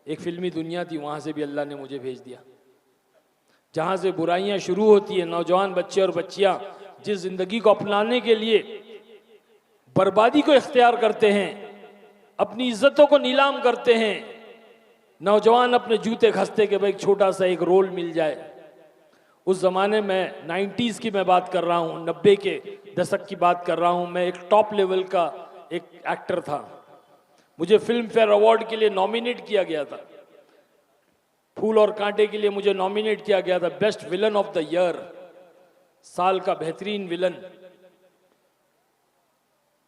एक फिल्मी दुनिया थी, वहाँ से भी अल्लाह ने मुझे भेज दिया, जहाँ से बुराइयाँ शुरू होती है। नौजवान बच्चे और बच्चियाँ जिस ज़िंदगी को अपनाने के लिए बर्बादी को इख्तियार करते हैं, अपनी इज्जतों को नीलाम करते हैं, नौजवान अपने जूते खसते के भाई एक छोटा सा एक रोल मिल जाए। उस ज़माने में 90s की मैं बात कर रहा हूँ, 90 के दशक की बात कर रहा हूँ। मैं एक टॉप लेवल का एक एक्टर था, मुझे फिल्म फेयर अवार्ड के लिए नॉमिनेट किया गया था, फूल और कांटे के लिए मुझे नॉमिनेट किया गया था, best villain of the year, साल का बेहतरीन विलन।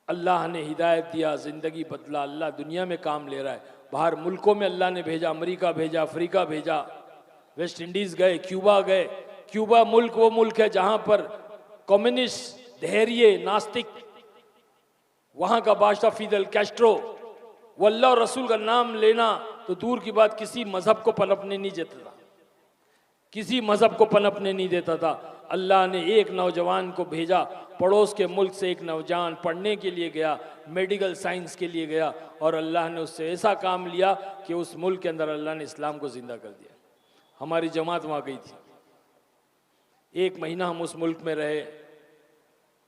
अल्लाह ने हिदायत दिया, जिंदगी बदला, अल्लाह दुनिया में काम ले रहा है। बाहर मुल्कों में अल्लाह ने भेजा, अमेरिका भेजा, अफ्रीका भेजा, वेस्ट इंडीज गए, क्यूबा गए। क्यूबा मुल्क वो मुल्क है जहां पर कम्युनिस्ट, धैर्य, नास्तिक, वहां का बादशाह फिदेल कैस्ट्रो, वो अल्लाह और रसूल का नाम लेना तो दूर की बात, किसी मजहब को पनपने नहीं देता था, किसी मजहब को पनपने नहीं देता था। अल्लाह ने एक नौजवान को भेजा, पड़ोस के मुल्क से एक नौजवान पढ़ने के लिए गया, मेडिकल साइंस के लिए गया, और अल्लाह ने उससे ऐसा काम लिया कि उस मुल्क के अंदर अल्लाह ने इस्लाम को जिंदा कर दिया। हमारी जमात वहाँ गई थी, 1 महीना हम उस मुल्क में रहे,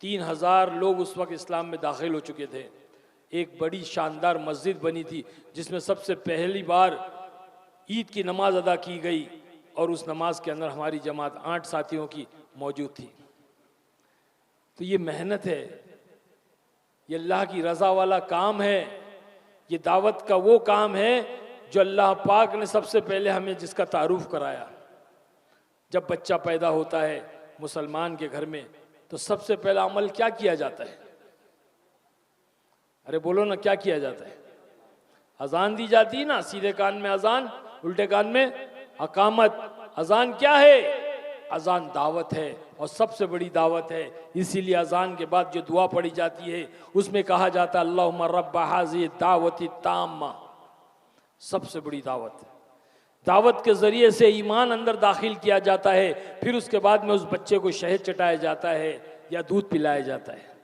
3000 लोग उस वक्त इस्लाम में दाखिल हो चुके थे। एक बड़ी शानदार मस्जिद बनी थी जिसमें सबसे पहली बार ईद की नमाज अदा की गई, और उस नमाज के अंदर हमारी जमात 8 साथियों की मौजूद थी। तो ये मेहनत है, ये अल्लाह की रज़ा वाला काम है, ये दावत का वो काम है जो अल्लाह पाक ने सबसे पहले हमें जिसका तारुफ कराया। जब बच्चा पैदा होता है मुसलमान के घर में तो सबसे पहला अमल क्या किया जाता है? अरे बोलो ना, क्या किया जाता है? अजान दी जाती है ना, सीधे कान में अजान, उल्टे कान में अकामत। अजान क्या है? अजान दावत है, और सबसे बड़ी दावत है। इसीलिए अजान के बाद जो दुआ पढ़ी जाती है उसमें कहा जाता है अल्लाहुम्मा रब्बा हाज़िही दावती ताम्मा, सबसे बड़ी दावत है। दावत के जरिए से ईमान अंदर दाखिल किया जाता है, फिर उसके बाद में उस बच्चे को शहद चटाया जाता है या दूध पिलाया जाता है।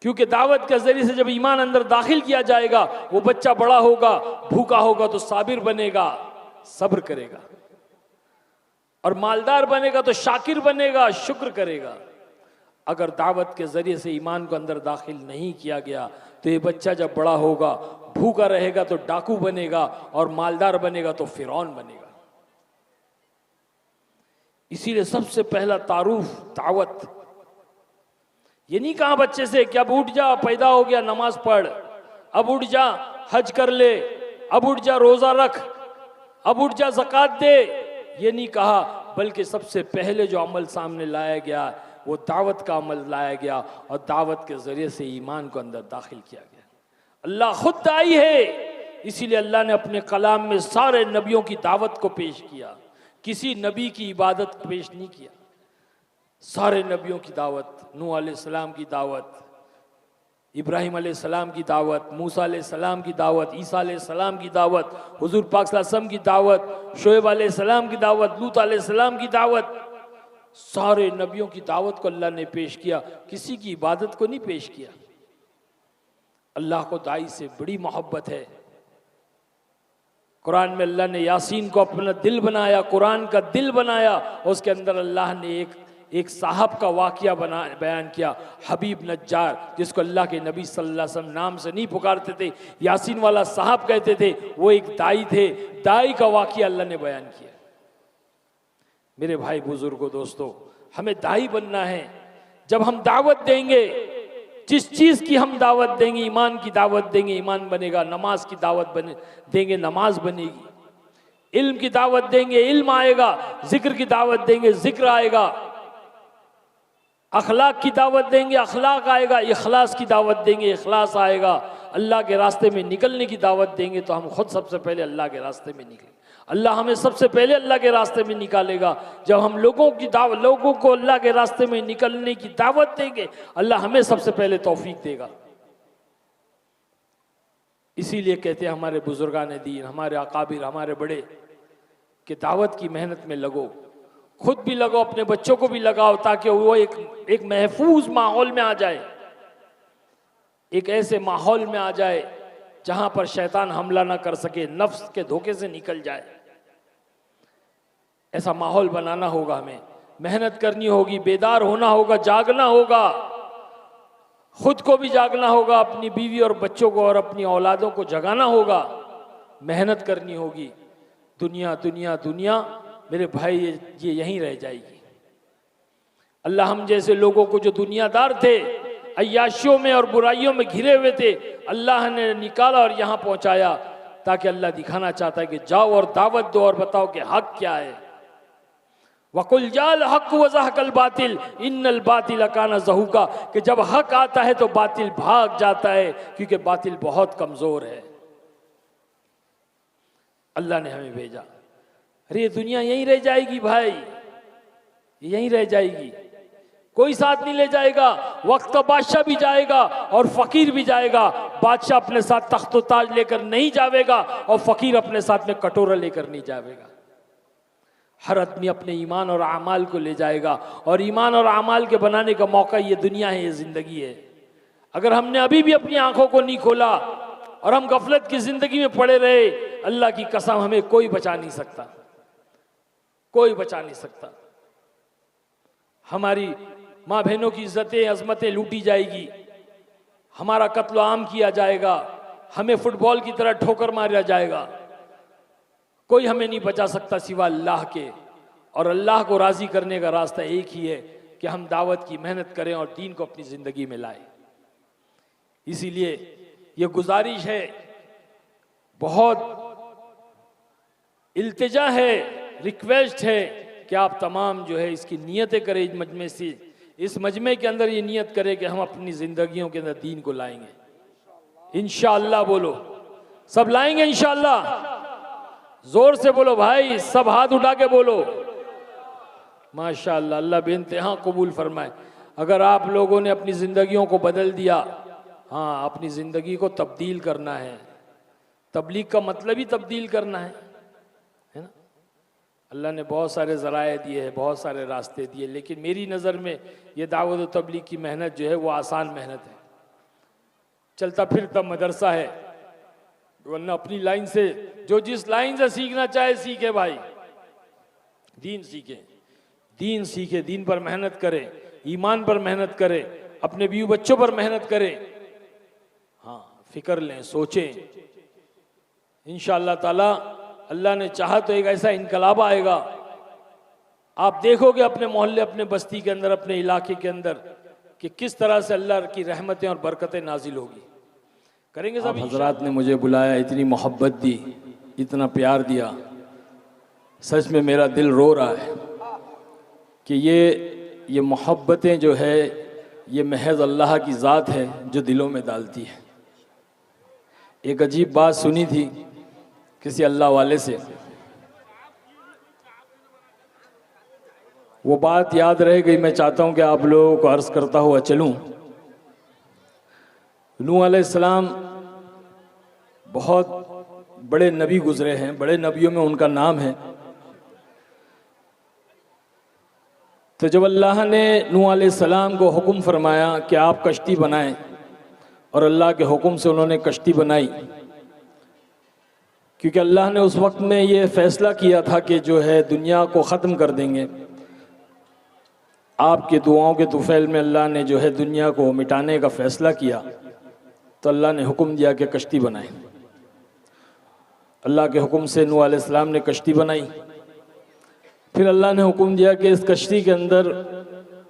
क्योंकि दावत के जरिए से जब ईमान अंदर दाखिल किया जाएगा, वो बच्चा बड़ा होगा, भूखा होगा तो साबिर बनेगा, सब्र करेगा, और मालदार बनेगा तो शाकिर बनेगा, शुक्र करेगा। अगर दावत के जरिए से ईमान को अंदर दाखिल नहीं किया गया तो ये बच्चा जब बड़ा होगा, भूखा रहेगा तो डाकू बनेगा, और मालदार बनेगा तो फिरौन बनेगा। इसीलिए सबसे पहला तारुफ दावत। ये नहीं कहा बच्चे से कि अब उठ जा, पैदा हो गया, नमाज पढ़, अब उठ जा हज कर ले, अब उठ जा रोजा रख, अब उठ जा ज़कात दे, ये नहीं कहा। बल्कि सबसे पहले जो अमल सामने लाया गया वो दावत का अमल लाया गया, और दावत के जरिए से ईमान को अंदर दाखिल किया गया। अल्लाह खुद दाई है, इसीलिए अल्लाह ने अपने कलाम में सारे नबियों की दावत को पेश किया, किसी नबी की इबादत को पेश नहीं किया। सारे नबियों की दावत, नूह अलैहिस्सलाम की दावत, इब्राहिम अलैहिस्सलाम की दावत, मूसा अलैहिस्सलाम की दावत, ईसा अलैहिस्सलाम की दावत, हुजूर पाक सल्लल्लाहु अलैहि वसल्लम की दावत, शोएब अलैहिस्सलाम की दावत, लूत अलैहिस्सलाम की दावत, सारे नबियों की दावत को अल्लाह ने पेश किया, किसी की इबादत को नहीं पेश किया। अल्लाह को दाई से बड़ी मोहब्बत है। कुरान में अल्लाह ने यासीन को अपना दिल बनाया, कुरान का दिल बनाया, और उसके अंदर अल्लाह ने एक साहब का वाक़या बयान किया, हबीब नज्जार, जिसको अल्लाह के नबी सल्लल्लाहु अलैहि वसल्लम नाम से नहीं पुकारते थे, यासीन वाला साहब कहते थे। वो एक दाई थे, दाई का वाक़या अल्लाह ने बयान किया। मेरे भाई बुजुर्गों, दोस्तों, हमें दाई बनना है। जब हम दावत देंगे, जिस चीज़ की हम दावत देंगे, ईमान की दावत देंगे, ईमान बनेगा। नमाज की दावत देंगे, नमाज बनेगी। इल्म की दावत देंगे, इल्म आएगा। जिक्र की दावत देंगे, जिक्र आएगा। अखलाक की दावत देंगे, अखलाक आएगा। इखलास की दावत देंगे, इखलास आएगा। अल्लाह के रास्ते में निकलने की दावत देंगे तो हम खुद सबसे पहले अल्लाह के रास्ते में निकलेंगे। अल्लाह हमें सबसे पहले अल्लाह के रास्ते में निकालेगा। जब हम लोगों को अल्लाह के रास्ते में निकलने की दावत देंगे, अल्लाह हमें सबसे पहले तौफीक देगा। इसीलिए कहते हैं हमारे बुजुर्गान दीन, हमारे अकाबिर, हमारे बड़े, कि दावत की मेहनत में लगो, खुद भी लगो, अपने बच्चों को भी लगाओ, ताकि वो एक महफूज माहौल में आ जाए, एक ऐसे माहौल में आ जाए जहां पर शैतान हमला ना कर सके, नफ्स के धोखे से निकल जाए। ऐसा माहौल बनाना होगा, हमें मेहनत करनी होगी, बेदार होना होगा, जागना होगा, खुद को भी जागना होगा, अपनी बीवी और बच्चों को और अपनी औलादों को जगाना होगा, मेहनत करनी होगी। दुनिया दुनिया दुनिया मेरे भाई ये यहीं रह जाएगी। अल्लाह हम जैसे लोगों को जो दुनियादार थे, अय्याशियों में और बुराइयों में घिरे हुए थे, अल्लाह ने निकाला और यहाँ पहुंचाया, ताकि अल्लाह दिखाना चाहता है कि जाओ और दावत दो और बताओ कि हक क्या है। वकुल जाल हक वज़हकल बातिल इन्नल बातिल काना ज़हूका, कि जब हक आता है तो बातिल भाग जाता है, क्योंकि बातिल बहुत कमजोर है। अल्लाह ने हमें भेजा। अरे ये दुनिया यहीं रह जाएगी भाई, यहीं रह जाएगी, कोई साथ नहीं ले जाएगा। वक्त का बादशाह भी जाएगा और फकीर भी जाएगा। बादशाह अपने साथ तख्त व ताज लेकर नहीं जाएगा और फकीर अपने साथ में कटोरा लेकर नहीं जाएगा। हर आदमी अपने ईमान और आमाल को ले जाएगा, और ईमान और आमाल के बनाने का मौका ये दुनिया है, ये जिंदगी है। अगर हमने अभी भी अपनी आंखों को नहीं खोला और हम गफलत की जिंदगी में पड़े रहे, अल्लाह की कसम हमें कोई बचा नहीं सकता, कोई बचा नहीं सकता। हमारी माँ बहनों की इज्जतें अजमतें लूटी जाएगी, हमारा कत्ल आम किया जाएगा, हमें फुटबॉल की तरह ठोकर मारा जाएगा। कोई हमें नहीं बचा सकता सिवा अल्लाह के, और अल्लाह को राजी करने का रास्ता एक ही है कि हम दावत की मेहनत करें और दीन को अपनी जिंदगी में लाएं। इसीलिए ये गुजारिश है, बहुत इल्तिजा है, रिक्वेस्ट है कि आप तमाम जो है इसकी नियतें करें। इस मजमे से, इस मजमे के अंदर ये नियत करें कि हम अपनी जिंदगियों के अंदर दीन को लाएंगे इंशाअल्लाह। बोलो, सब लाएंगे इंशाअल्लाह। जोर से बोलो भाई, सब हाथ उठा के बोलो। माशाअल्लाह, अल्लाह बेइंतहा कबूल फरमाए। अगर आप लोगों ने अपनी जिंदगियों को बदल दिया, हाँ, अपनी जिंदगी को तब्दील करना है। तबलीग का मतलब ही तब्दील करना है ना। अल्लाह ने बहुत सारे ज़राए दिए हैं, बहुत सारे रास्ते दिए, लेकिन मेरी नज़र में ये दावत और तबलीग की मेहनत जो है वो आसान मेहनत है, चलता फिरता मदरसा है। वरना अपनी लाइन से, जो जिस लाइन से सीखना चाहे सीखे भाई, दीन सीखे, दीन सीखे, दीन पर मेहनत करे, ईमान पर मेहनत करे, अपने बीवी बच्चों पर मेहनत करे। हाँ, फिक्र लें, सोचें, इंशाअल्लाह ताला अल्लाह ने चाहा तो एक ऐसा इनकलाब आएगा, आप देखोगे अपने मोहल्ले, अपने बस्ती के अंदर, अपने इलाके के अंदर कि किस तरह से अल्लाह की रहमतें और बरकतें नाजिल होगी। करेंगे सब। हजरात ने मुझे बुलाया, इतनी मोहब्बत दी, इतना प्यार दिया, सच में मेरा दिल रो रहा है कि ये मोहब्बतें जो है ये महज अल्लाह की ज़ात है जो दिलों में डालती है। एक अजीब बात सुनी थी किसी अल्लाह वाले से, वो बात याद रह गई। मैं चाहता हूँ कि आप लोगों को अर्ज़ करता हुआ चलूँ। नूह अलैहिस्सलाम बहुत बड़े नबी गुजरे हैं, बड़े नबियों में उनका नाम है। तो जब अल्लाह ने नूह अलैहिस्सलाम को हुक्म फरमाया कि आप कश्ती बनाएं, और अल्लाह के हुक्म से उन्होंने कश्ती बनाई, क्योंकि अल्लाह ने उस वक्त में ये फैसला किया था कि जो है दुनिया को ख़त्म कर देंगे। आपके दुआओं के तुफैल में अल्लाह ने जो है दुनिया को मिटाने का फैसला किया, तो अल्लाह ने हुक्म दिया कि कश्ती बनाएं। अल्लाह के हुक्म से नूह अलैहिस्सलाम ने कश्ती बनाई। फिर अल्लाह ने हुक्म दिया कि इस कश्ती के अंदर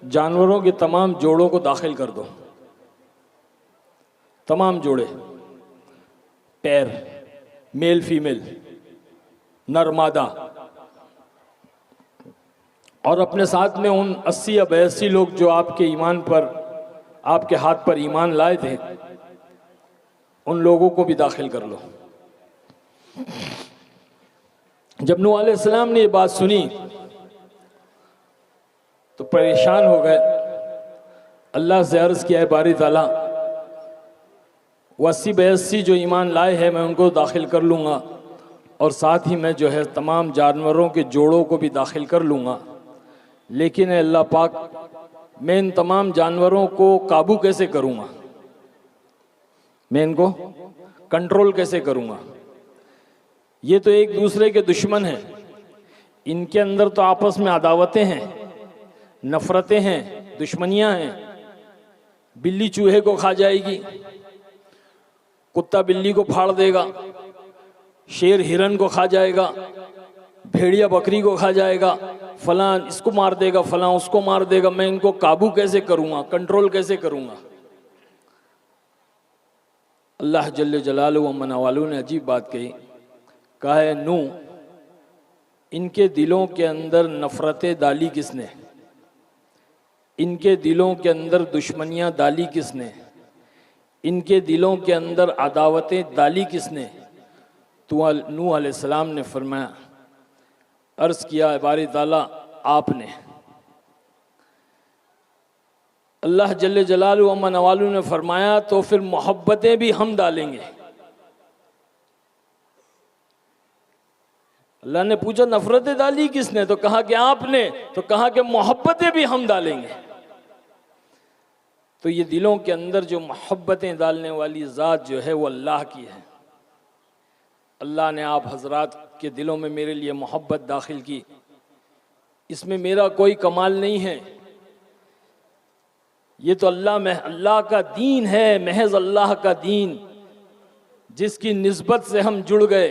जानवरों के तमाम जोड़ों को दाखिल कर दो। तमाम जोड़े, पैर, मेल फीमेल, नर मादा, और अपने साथ में उन 80 या 82 लोग जो आपके ईमान पर, आपके हाथ पर ईमान लाए थे, उन लोगों को भी दाखिल कर लो। जब नूह अलैहिस्सलाम ने ये बात सुनी तो परेशान हो गए। अल्लाह से अर्ज़ किया है बारी ताला, वो 80-82 जो ईमान लाए हैं मैं उनको दाखिल कर लूँगा, और साथ ही मैं जो है तमाम जानवरों के जोड़ों को भी दाखिल कर लूँगा। लेकिन अल्लाह पाक, मैं इन तमाम जानवरों को काबू कैसे करूँगा? मैं इनको कंट्रोल कैसे करूँगा। ये तो एक दूसरे के दुश्मन हैं, इनके अंदर तो आपस में अदावतें हैं, नफरतें हैं, दुश्मनियां हैं। बिल्ली चूहे को खा जाएगी, कुत्ता बिल्ली को फाड़ देगा, शेर हिरन को खा जाएगा, भेड़िया बकरी को खा जाएगा, फलां इसको मार देगा, फलां उसको मार देगा। मैं इनको काबू कैसे करूंगा, कंट्रोल कैसे करूंगा। अल्लाह जल्ले जलालहू व मनावालू ने अजीब बात कही, कहा है नू, इनके दिलों के अंदर नफरतें डाली किसने, इनके दिलों के अंदर दुश्मनियां डाली किसने, इनके दिलों के अंदर अदावतें डाली किसने। तो नूह अलैहिस्सलाम ने फरमाया, अर्ज किया बारी ताला आपने। अल्लाह जल्ले जलालहू व मनावालू ने फरमाया तो फिर मोहब्बतें भी हम डालेंगे। अल्लाह ने पूछा नफरतें डाली किसने, तो कहा कि आपने, तो कहा कि मोहब्बतें भी हम डालेंगे। तो ये दिलों के अंदर जो मोहब्बतें डालने वाली ज़ात जो है वो अल्लाह की है। अल्लाह ने आप हजरात के दिलों में मेरे लिए मोहब्बत दाखिल की, इसमें मेरा कोई कमाल नहीं है, ये तो अल्लाह का दीन है, महज अल्लाह का दीन, जिसकी निस्बत से हम जुड़ गए,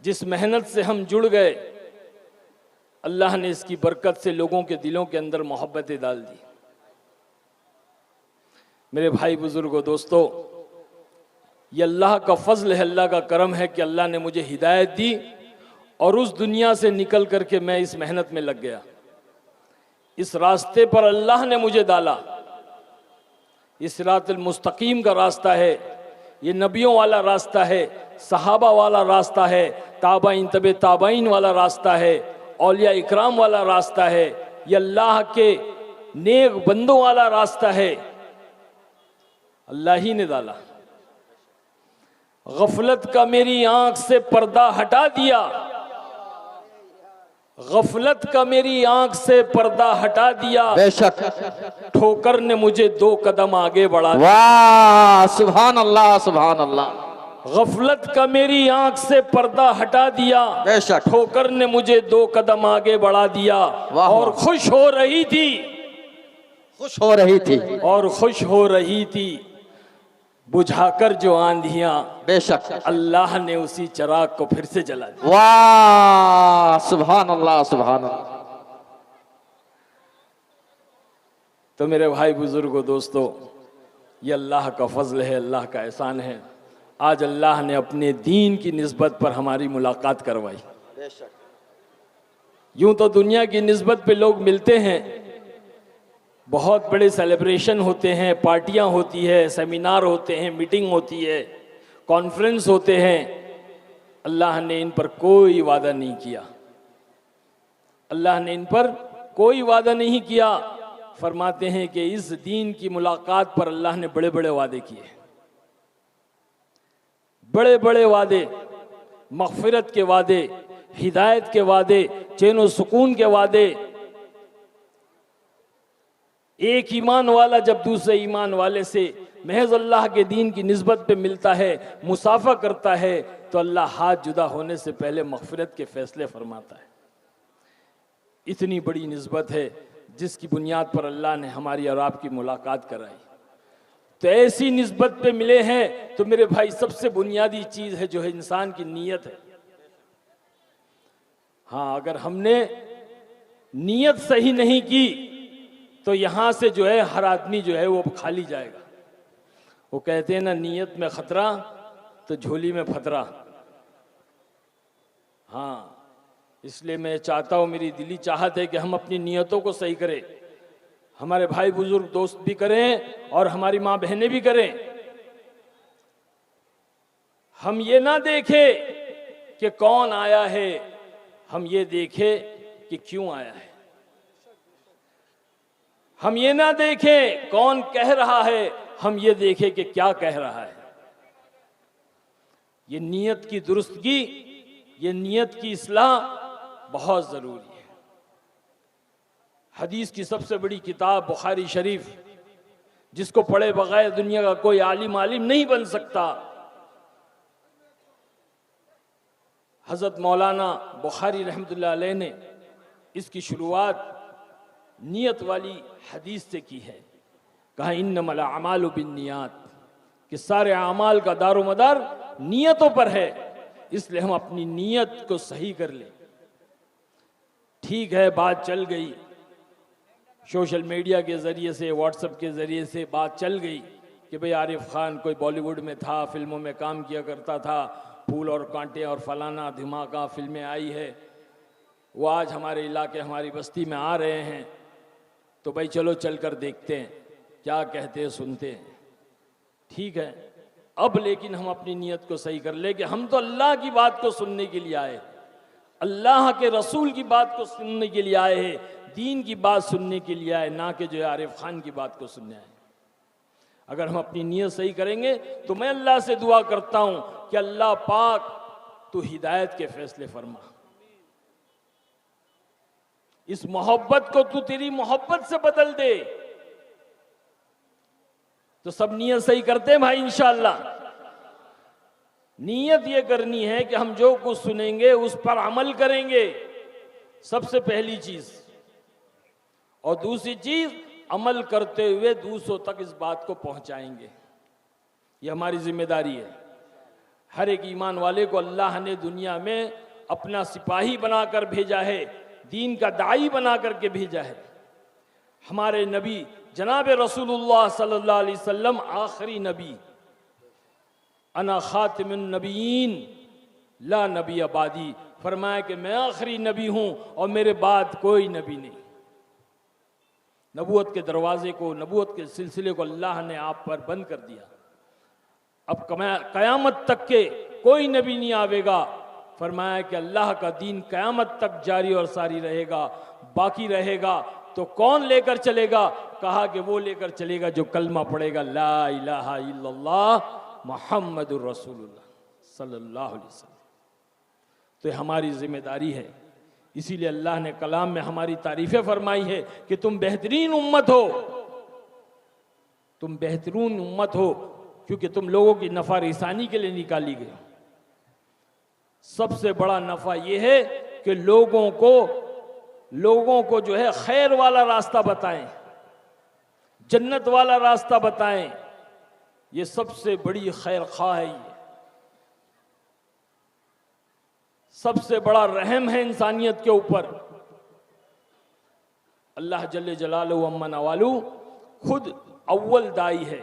जिस मेहनत से हम जुड़ गए, अल्लाह ने इसकी बरकत से लोगों के दिलों के अंदर मोहब्बतें डाल दी। मेरे भाई बुजुर्गों दोस्तों, ये अल्लाह का फजल है, अल्लाह का करम है कि अल्लाह ने मुझे हिदायत दी और उस दुनिया से निकल करके मैं इस मेहनत में लग गया। इस रास्ते पर अल्लाह ने मुझे डाला। इस सिरातुल मुस्तकीम का रास्ता है, ये नबियों वाला रास्ता है, सहाबा वाला रास्ता है, ताबाइन तबे ताबाइन वाला रास्ता है, औलिया इकराम वाला रास्ता है, ये अल्लाह के नेक बंदों वाला रास्ता है, अल्लाह ही ने डाला। गफलत का मेरी आंख से पर्दा हटा दिया, गफलत का मेरी आंख से पर्दा हटा दिया, बेशक ठोकर ने मुझे 2 कदम आगे बढ़ा दिया। वाह सुभान अल्लाह सुभान अल्लाह। गफलत का मेरी आंख से पर्दा हटा दिया, बेशक ठोकर ने मुझे 2 कदम आगे बढ़ा दिया। वाह और खुश हो रही थी, खुश हो रही थी, और खुश हो रही थी बुझाकर जो आंधियां, बेशक अल्लाह ने उसी चिराग को फिर से जला दिया। वाह सुभान अल्लाह सुभान अल्लाह। तो मेरे भाई बुजुर्गों दोस्तों, ये अल्लाह का फजल है, अल्लाह का एहसान है। आज अल्लाह ने अपने दीन की निस्बत पर हमारी मुलाकात करवाई। यूं तो दुनिया की निस्बत पे लोग मिलते हैं, बहुत बड़े सेलिब्रेशन होते हैं, पार्टियां होती है, सेमिनार होते हैं, मीटिंग होती है, कॉन्फ्रेंस होते हैं। अल्लाह ने इन पर कोई वादा नहीं किया, अल्लाह ने इन पर कोई वादा नहीं किया। फरमाते हैं कि इस दीन की मुलाकात पर अल्लाह ने बड़े बड़े वादे किए, बड़े बड़े वादे, मग़फ़िरत के वादे, हिदायत के वादे, चैन और सुकून के वादे। एक ईमान वाला जब दूसरे ईमान वाले से महज अल्लाह के दीन की निस्बत पे मिलता है, मुसाफा करता है, तो अल्लाह हाथ जुदा होने से पहले मग़फ़िरत के फैसले फरमाता है। इतनी बड़ी निस्बत है जिसकी बुनियाद पर अल्लाह ने हमारी और आपकी मुलाकात कराई। तो ऐसी निस्बत पे मिले हैं तो मेरे भाई सबसे बुनियादी चीज़ है जो है इंसान की नीयत है। हाँ, अगर हमने नीयत सही नहीं की तो यहां से जो है हर आदमी जो है वो खाली जाएगा। वो कहते हैं ना, नीयत में खतरा तो झोली में फतरा। हाँ, इसलिए मैं चाहता हूं, मेरी दिली चाहत है कि हम अपनी नीयतों को सही करें, हमारे भाई बुजुर्ग दोस्त भी करें और हमारी माँ बहनें भी करें। हम ये ना देखें कि कौन आया है, हम ये देखें कि क्यों आया है। हम ये ना देखें कौन कह रहा है, हम ये देखें कि क्या कह रहा है। ये नीयत की दुरुस्तगी, ये नीयत की इस्लाह बहुत जरूरी है। हदीस की सबसे बड़ी किताब बुखारी शरीफ, जिसको पढ़े बगैर दुनिया का कोई आलिम नहीं बन सकता। हजरत मौलाना बुखारी रहमतुल्लाह अलैह ने इसकी शुरुआत नियत वाली हदीस से की है। कहा इन्नमल अमालु बिन्नियात, कि सारे अमाल का दारोमदार नियतों पर है, इसलिए हम अपनी नियत को सही कर लें। ठीक है, बात चल गई, सोशल मीडिया के ज़रिए से, व्हाट्सएप के ज़रिए से बात चल गई कि भाई आरिफ खान कोई बॉलीवुड में था, फिल्मों में काम किया करता था, फूल और कांटे और फलाना धमाका फिल्में आई है, वो आज हमारे इलाके हमारी बस्ती में आ रहे हैं, तो भाई चलो चल कर देखते हैं क्या कहते हैं, सुनते हैं। ठीक है, अब लेकिन हम अपनी नियत को सही कर ले कि हम तो अल्लाह की बात को सुनने के लिए आए, अल्लाह के रसूल की बात को सुनने के लिए आए हैं, दीन की बात सुनने के लिए आए, ना कि जो है आरिफ खान की बात को सुनने आए। अगर हम अपनी नियत सही करेंगे तो मैं अल्लाह से दुआ करता हूं कि अल्लाह पाक तू हिदायत के फैसले फरमा, इस मोहब्बत को तू तेरी मोहब्बत से बदल दे। तो सब नियत सही करते हैं भाई इंशाअल्लाह। नियत ये करनी है कि हम जो कुछ सुनेंगे उस पर अमल करेंगे, सबसे पहली चीज। और दूसरी चीज, अमल करते हुए दूसरों तक इस बात को पहुंचाएंगे, ये हमारी जिम्मेदारी है। हर एक ईमान वाले को अल्लाह ने दुनिया में अपना सिपाही बनाकर भेजा है, दीन का दाई बना करके भेजा है। हमारे नबी जनाब रसूलुल्लाह सल्लल्लाहु अलैहि वसल्लम आखिरी नबी, अना खातिमुन नबीयीन ला नबी अबादी, फरमाया कि मैं आखिरी नबी हूं और मेरे बाद कोई नबी नहीं। नबूवत के दरवाजे को, नबूवत के सिलसिले को अल्लाह ने आप पर बंद कर दिया। अब कयामत तक के कोई नबी नहीं आवेगा। फरमाया कि अल्लाह का दीन कयामत तक जारी और सारी रहेगा, बाकी रहेगा। तो कौन लेकर चलेगा? कहा कि वो लेकर चलेगा जो कलमा पढ़ेगा, ला इलाहा इल्लल्लाह मुहम्मदुर रसूलुल्लाह सल्लल्लाहु अलैहि वसल्लम। तो हमारी जिम्मेदारी है। इसीलिए अल्लाह ने कलाम में हमारी तारीफें फरमाई है कि तुम बेहतरीन उम्मत हो, तुम बेहतरीन उम्मत हो, क्योंकि तुम लोगों की नफा रिसानी के लिए निकाली गई। सबसे बड़ा नफा यह है कि लोगों को जो है खैर वाला रास्ता बताएं, जन्नत वाला रास्ता बताएं। ये सबसे बड़ी खैर खा है, ये सबसे बड़ा रहम है इंसानियत के ऊपर। अल्लाह जल्ले जलालहू अम्मा नवालू खुद अव्वल दाई है,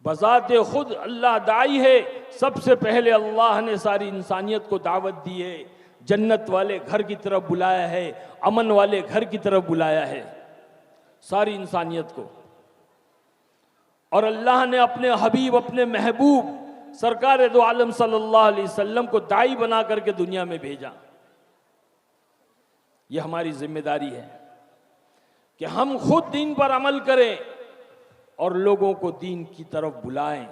बजाते खुद अल्लाह दाई है। सबसे पहले अल्लाह ने सारी इंसानियत को दावत दी है, जन्नत वाले घर की तरफ बुलाया है, अमन वाले घर की तरफ बुलाया है सारी इंसानियत को। और अल्लाह ने अपने हबीब, अपने महबूब सरकार दो आलम सल्लल्लाहु अलैहि वसल्लम को दाई बना करके दुनिया में भेजा। यह हमारी जिम्मेदारी है कि हम खुद दीन पर अमल करें और लोगों को दीन की तरफ बुलाएं।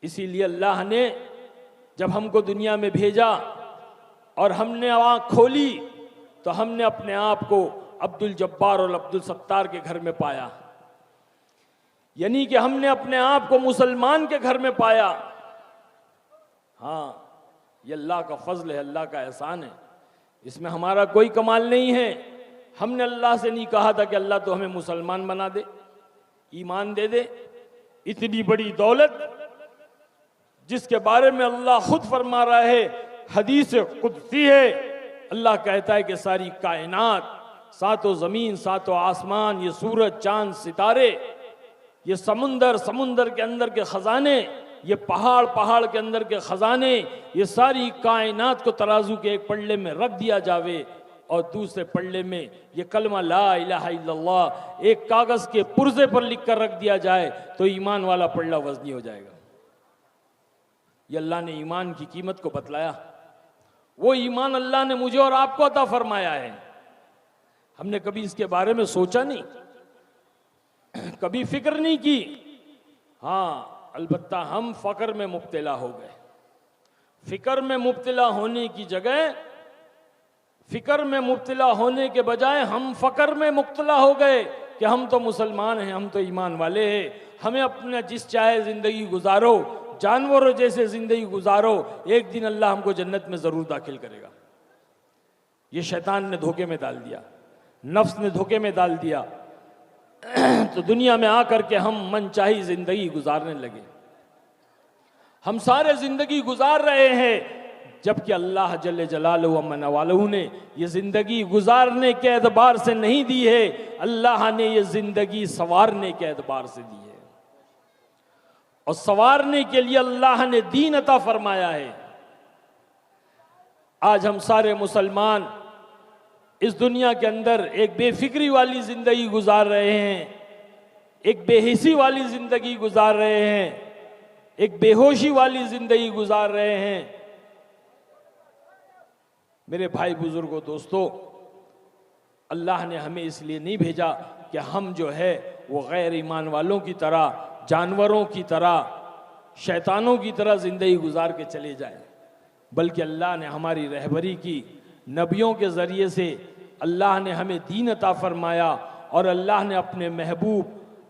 इसीलिए अल्लाह ने जब हमको दुनिया में भेजा और हमने आँख खोली तो हमने अपने आप को अब्दुल जब्बार और अब्दुल सत्तार के घर में पाया, यानी कि हमने अपने आप को मुसलमान के घर में पाया। हाँ, ये अल्लाह का फजल है, अल्लाह का एहसान है, इसमें हमारा कोई कमाल नहीं है। हमने अल्लाह से नहीं कहा था कि अल्लाह तो हमें मुसलमान बना दे, ईमान दे दे। इतनी बड़ी दौलत जिसके बारे में अल्लाह खुद फरमा रहा है, हदीस कुदसी है, अल्लाह कहता है कि सारी कायनात, सातों जमीन, सातों आसमान, ये सूरज चांद सितारे, ये समुंदर, समुंदर के अंदर के खजाने, ये पहाड़, पहाड़ के अंदर के खजाने, ये सारी कायनात को तराजू के एक पल्ले में रख दिया जावे और दूसरे पल्ले में ये कलमा ला इलाहा इल्लल्लाह एक कागज के पुर्जे पर लिख कर रख दिया जाए तो ईमान वाला पल्ला वजनी हो जाएगा। ये अल्लाह ने ईमान की कीमत को बतलाया। वो ईमान अल्लाह ने मुझे और आपको अता फरमाया है। हमने कभी इसके बारे में सोचा नहीं, कभी फिक्र नहीं की। हाँ, अलबत्ता हम फक्र में मुब्तला हो गए। फिक्र में मुब्तला होने की जगह फिक्र में मुब्तला होने के बजाय हम फकर में मुब्तला हो गए कि हम तो मुसलमान हैं, हम तो ईमान वाले हैं, हमें अपना जिस चाहे ज़िंदगी गुजारो, जानवरों जैसे ज़िंदगी गुजारो, एक दिन अल्लाह हमको जन्नत में ज़रूर दाखिल करेगा। ये शैतान ने धोखे में डाल दिया, नफ्स ने धोखे में डाल दिया। तो दुनिया में आकर के हम मनचाही ज़िंदगी गुजारने लगे। हम सारे ज़िंदगी गुजार रहे हैं, जबकि अल्लाह जल्ले जलालहू व मनवालहू ने ये ज़िंदगी गुजारने के एतबार से नहीं दी है, अल्लाह ने ये ज़िंदगी संवारने के एतबार से दी है। और संवारने के लिए अल्लाह ने दीन अता फरमाया है। आज हम सारे मुसलमान इस दुनिया के अंदर एक बेफिक्री वाली ज़िंदगी गुजार रहे हैं, एक बेहिसी वाली ज़िंदगी गुजार रहे हैं, एक बेहोशी वाली ज़िंदगी गुजार रहे हैं। मेरे भाई बुजुर्गों, दोस्तों, अल्लाह ने हमें इसलिए नहीं भेजा कि हम जो है वो गैर ईमान वालों की तरह, जानवरों की तरह, शैतानों की तरह ज़िंदगी गुजार के चले जाएं, बल्कि अल्लाह ने हमारी रहबरी की। नबियों के ज़रिए से अल्लाह ने हमें दीन अता फरमाया और अल्लाह ने अपने महबूब,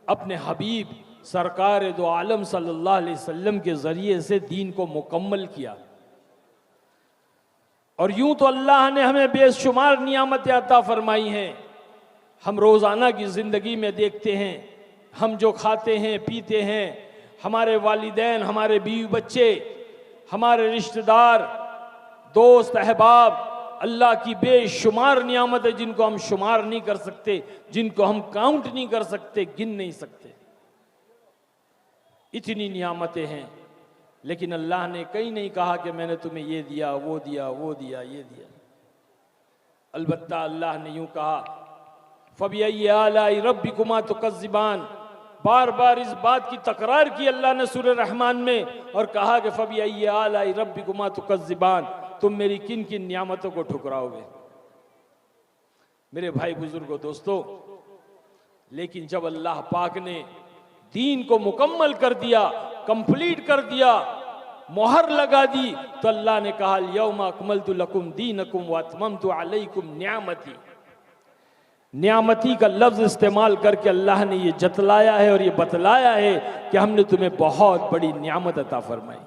अपने हबीब सरकार दो आलम सल्लल्लाहु अलैहि वसल्लम के ज़रिए से दीन को मुकम्मल किया। और यूं तो अल्लाह ने हमें बेशुमार नियामतें अता फरमाई हैं। हम रोज़ाना की ज़िंदगी में देखते हैं, हम जो खाते हैं पीते हैं, हमारे वालिदैन, हमारे बीवी बच्चे, हमारे रिश्तेदार, दोस्त अहबाब, अल्लाह की बेशुमार नियामतें जिनको हम शुमार नहीं कर सकते, जिनको हम काउंट नहीं कर सकते, गिन नहीं सकते। इतनी नियामतें हैं, लेकिन अल्लाह ने कहीं नहीं कहा कि मैंने तुम्हें ये दिया, वो दिया, वो दिया, ये दिया। अलबत्ता अल्लाह ने यूं कहा, फ़बिअय्यि आलाइ रब्बिकुमा तुकज़्ज़िबान। बार बार इस बात की तकरार की अल्लाह ने सूरह रहमान में और कहा कि फ़बिअय्यि आलाइ रब्बिकुमा तुकज़्ज़िबान, तुम मेरी किन किन नियामतों को ठुकराओगे। मेरे भाई बुजुर्गों, दोस्तों, लेकिन जब अल्लाह पाक ने दीन को मुकम्मल कर दिया, कंप्लीट कर दिया, मोहर लगा दी, तो अल्लाह ने कहा यौमा अकमलतु लकुम दीनकुम व अतममतु अलैकुम नियामती। नियामती का लफ्ज इस्तेमाल करके अल्लाह ने ये जतलाया है और ये बतलाया है कि हमने तुम्हें बहुत बड़ी नियामत अता फरमाई।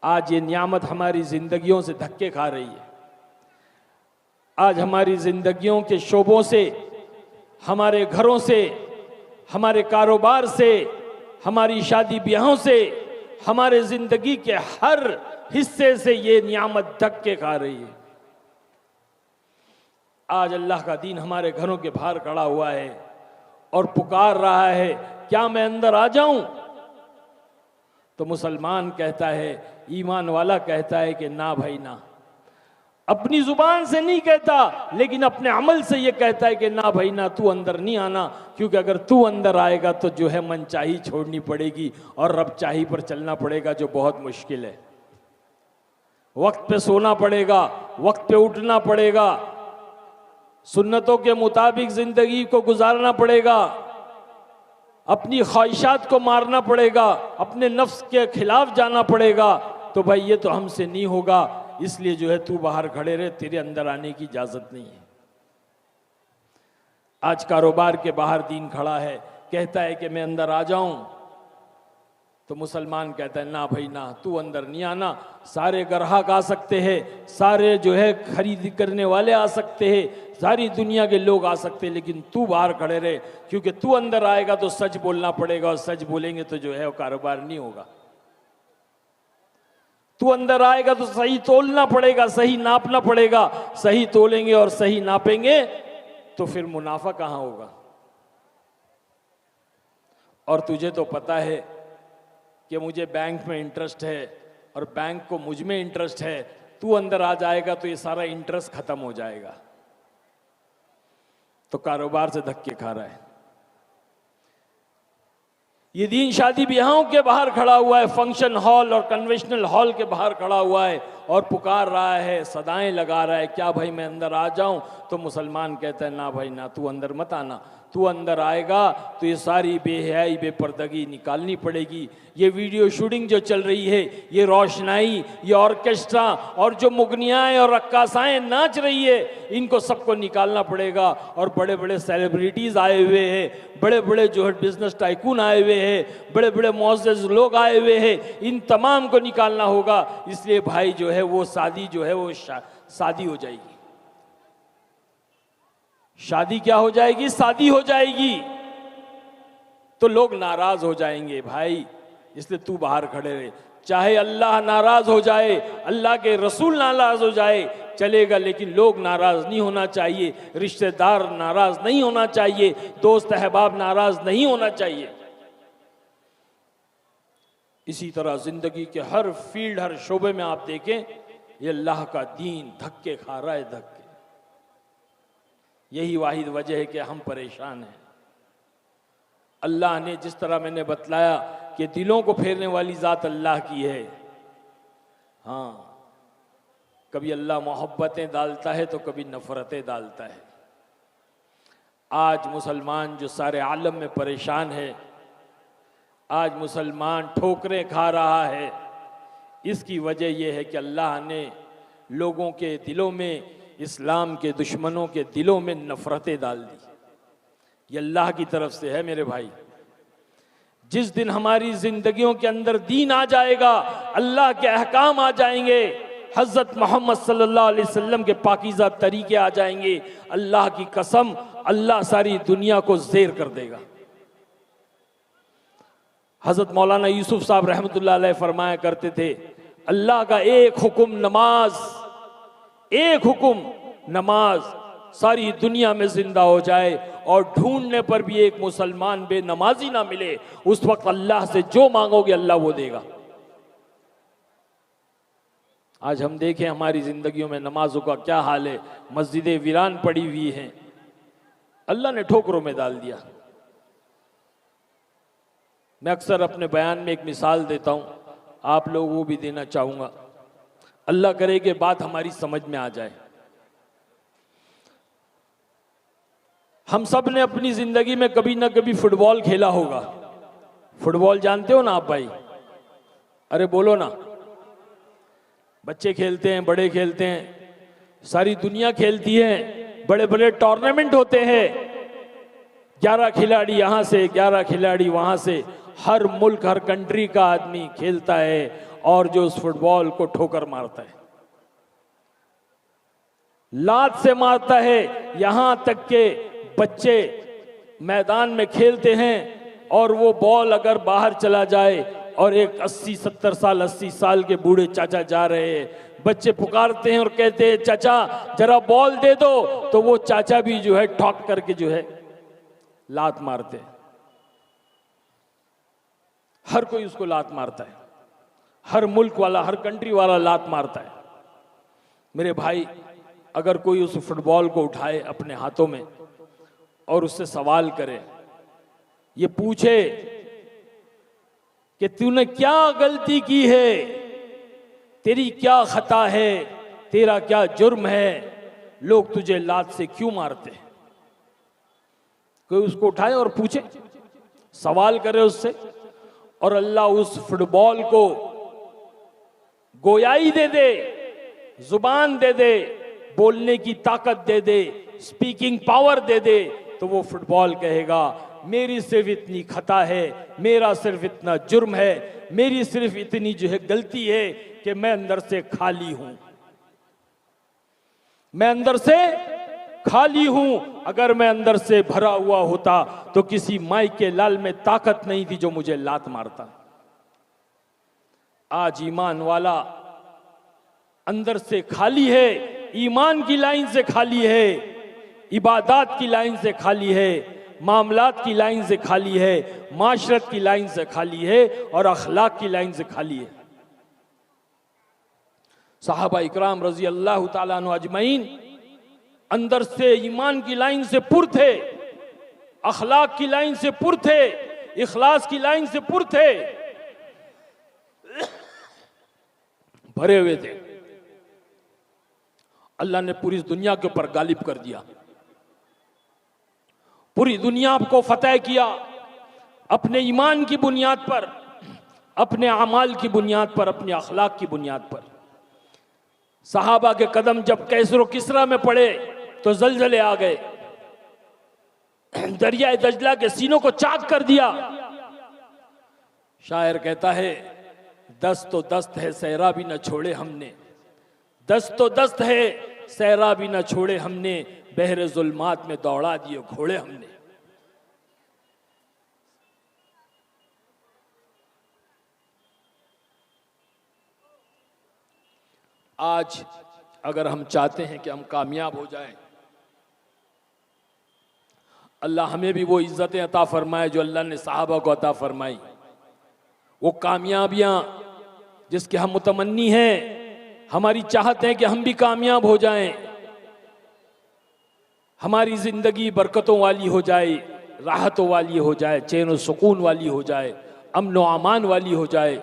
आज ये नियामत हमारी जिंदगियों से धक्के खा रही है। आज हमारी जिंदगियों के शोबों से, हमारे घरों से, हमारे कारोबार से, हमारी शादी ब्याहों से, हमारे जिंदगी के हर हिस्से से ये नियामत धक्के खा रही है। आज अल्लाह का दीन हमारे घरों के बाहर खड़ा हुआ है और पुकार रहा है, क्या मैं अंदर आ जाऊं? तो मुसलमान कहता है, ईमान वाला कहता है कि ना भाई ना। अपनी जुबान से नहीं कहता, लेकिन अपने अमल से ये कहता है कि ना भाई ना, तू अंदर नहीं आना, क्योंकि अगर तू अंदर आएगा तो जो है मनचाही छोड़नी पड़ेगी और रब चाही पर चलना पड़ेगा, जो बहुत मुश्किल है। वक्त पे सोना पड़ेगा, वक्त पे उठना पड़ेगा, सुन्नतों के मुताबिक जिंदगी को गुजारना पड़ेगा, अपनी ख्वाहिशात को मारना पड़ेगा, अपने नफ्स के खिलाफ जाना पड़ेगा। तो भाई ये तो हमसे नहीं होगा, इसलिए जो है तू बाहर खड़े रहे, तेरे अंदर आने की इजाजत नहीं है। आज कारोबार के बाहर दीन खड़ा है, कहता है कि मैं अंदर आ जाऊं, तो मुसलमान कहता है ना भाई ना, तू अंदर नहीं आना। सारे ग्राहक आ सकते हैं, सारे जो है खरीद करने वाले आ सकते हैं, सारी दुनिया के लोग आ सकते हैं, लेकिन तू बाहर खड़े रहे, क्योंकि तू अंदर आएगा तो सच बोलना पड़ेगा, और सच बोलेंगे तो जो है वो कारोबार नहीं होगा। तू अंदर आएगा तो सही तोलना पड़ेगा, सही नापना पड़ेगा, सही तोलेंगे और सही नापेंगे तो फिर मुनाफा कहां होगा। और तुझे तो पता है कि मुझे बैंक में इंटरेस्ट है और बैंक को मुझ में इंटरेस्ट है, तू अंदर आ जाएगा तो ये सारा इंटरेस्ट खत्म हो जाएगा। तो कारोबार से धक्के खा रहा है। ये दीन शादी ब्याहों के बाहर खड़ा हुआ है, फंक्शन हॉल और कन्वेंशनल हॉल के बाहर खड़ा हुआ है और पुकार रहा है, सदाएं लगा रहा है, क्या भाई मैं अंदर आ जाऊं? तो मुसलमान कहता है ना भाई ना, तू अंदर मत आना। तू अंदर आएगा तो ये सारी बेहयाई बेपर्दगी निकालनी पड़ेगी। ये वीडियो शूटिंग जो चल रही है, ये रोशनाई, ये ऑर्केस्ट्रा और जो मुगनियाएं और रक्कासाएं नाच रही है, इनको सबको निकालना पड़ेगा। और बड़े बड़े सेलिब्रिटीज़ आए हुए हैं, बड़े बड़े जो है बिजनेस टाइकून आए हुए हैं, बड़े बड़े मुअज़्ज़ज़ लोग आए हुए हैं, इन तमाम को निकालना होगा। इसलिए भाई जो है वो शादी जो है वो शादी हो जाएगी। शादी क्या हो जाएगी? शादी हो जाएगी। तो लोग नाराज हो जाएंगे भाई, इसलिए तू बाहर खड़े रहे। चाहे अल्लाह नाराज हो जाए, अल्लाह के रसूल नाराज हो जाए, चलेगा, लेकिन लोग नाराज नहीं होना चाहिए, रिश्तेदार नाराज नहीं होना चाहिए, दोस्त अहबाब नाराज नहीं होना चाहिए। इसी तरह जिंदगी के हर फील्ड, हर शोबे में आप देखें, ये अल्लाह का दीन धक्के खा रहा है, धक्के। यही वाहिद वजह है कि हम परेशान हैं। अल्लाह ने जिस तरह मैंने बतलाया कि दिलों को फेरने वाली ज़ात अल्लाह की है। हाँ, कभी अल्लाह मोहब्बतें डालता है तो कभी नफ़रतें डालता है। आज मुसलमान जो सारे आलम में परेशान है, आज मुसलमान ठोकरें खा रहा है, इसकी वजह यह है कि अल्लाह ने लोगों के दिलों में, इस्लाम के दुश्मनों के दिलों में नफ़रतें डाल दी। ये अल्लाह की तरफ से है मेरे भाई। जिस दिन हमारी जिंदगियों के अंदर दीन आ जाएगा, अल्लाह के अहकाम आ जाएंगे, हज़रत मोहम्मद सल्लल्लाहु अलैहि वसल्लम के पाकीज़ा तरीके आ जाएंगे, अल्लाह की कसम, अल्लाह सारी दुनिया को ज़ेर कर देगा। हज़रत मौलाना यूसुफ साहब रहमतुल्लाह अलैह फरमाया करते थे, अल्लाह का एक हुक्म नमाज, एक हुक्म नमाज, सारी दुनिया में जिंदा हो जाए और ढूंढने पर भी एक मुसलमान बेनमाजी ना मिले, उस वक्त अल्लाह से जो मांगोगे अल्लाह वो देगा। आज हम देखें हमारी जिंदगियों में नमाजों का क्या हाल है। मस्जिदें वीरान पड़ी हुई हैं, अल्लाह ने ठोकरों में डाल दिया। मैं अक्सर अपने बयान में एक मिसाल देता हूं, आप लोगों को भी देना चाहूंगा, अल्लाह करे कि बात हमारी समझ में आ जाए। हम सब ने अपनी जिंदगी में कभी ना कभी फुटबॉल खेला होगा। फुटबॉल जानते हो ना आप भाई? अरे बोलो ना। बच्चे खेलते हैं, बड़े खेलते हैं, सारी दुनिया खेलती है, बड़े बड़े टूर्नामेंट होते हैं, 11 खिलाड़ी यहां से, 11 खिलाड़ी वहां से, हर मुल्क, हर कंट्री का आदमी खेलता है और जो उस फुटबॉल को ठोकर मारता है, लात से मारता है। यहां तक के बच्चे मैदान में खेलते हैं और वो बॉल अगर बाहर चला जाए और एक 80-70 साल, 80 साल के बूढ़े चाचा जा रहे हैं, बच्चे पुकारते हैं और कहते हैं चाचा जरा बॉल दे दो, तो वो चाचा भी जो है ठोक करके जो है लात मारते हैं। हर कोई उसको लात मारता है, हर मुल्क वाला, हर कंट्री वाला लात मारता है। मेरे भाई, अगर कोई उस फुटबॉल को उठाए अपने हाथों में और उससे सवाल करे, ये पूछे कि तूने क्या गलती की है, तेरी क्या खता है, तेरा क्या जुर्म है, लोग तुझे लात से क्यों मारते हैं? कोई उसको उठाए और पूछे, सवाल करे उससे, और अल्लाह उस फुटबॉल को गोयाई दे दे, जुबान दे दे, बोलने की ताकत दे दे, स्पीकिंग पावर दे दे, तो वो फुटबॉल कहेगा मेरी सिर्फ इतनी खता है, मेरा सिर्फ इतना जुर्म है, मेरी सिर्फ इतनी जो है गलती है कि मैं अंदर से खाली हूं, मैं अंदर से खाली हूं। अगर मैं अंदर से भरा हुआ होता तो किसी माई के लाल में ताकत नहीं थी जो मुझे लात मारता। आज ईमान वाला अंदर से खाली है, ईमान की लाइन से खाली है, इबादत की लाइन से खाली है, मामलात की लाइन से खाली है, माशरत की लाइन से खाली है और अखलाक की लाइन से खाली है। सहाबा इकराम रजी अल्लाह ताला अन्हु अजमईन अंदर से ईमान की लाइन से पुर थे, अखलाक की लाइन से पुर थे, इखलास की लाइन से पुर थे, भरे हुए थे। अल्लाह ने पूरी दुनिया के ऊपर गालिब कर दिया। पूरी दुनिया को फतेह किया अपने ईमान की बुनियाद पर, अपने अमाल की बुनियाद पर, अपने अखलाक की बुनियाद पर। सहाबा के कदम जब कैसर व किसरा में पड़े तो जलजले आ गए, दरियाए दजला के सीनों को चाक कर दिया। शायर कहता है दस्त तो दस्त है सहरा भी न छोड़े हमने, दस्त तो दस्त है सहरा भी न छोड़े हमने, बहरे जुल्मात में दौड़ा दिए घोड़े हमने। आज अगर हम चाहते हैं कि हम कामयाब हो जाएं, अल्लाह हमें भी वो इज्जतें अता फरमाए जो अल्लाह ने सहाबा को अता फरमाई, वो कामयाबियां जिसके हम मुतमन्नी हैं, हमारी चाहत है कि हम भी कामयाब हो जाएं, हमारी जिंदगी बरकतों वाली हो जाए, राहतों वाली हो जाए, चैन और सुकून वाली हो जाए, अमन व अमान वाली हो जाए,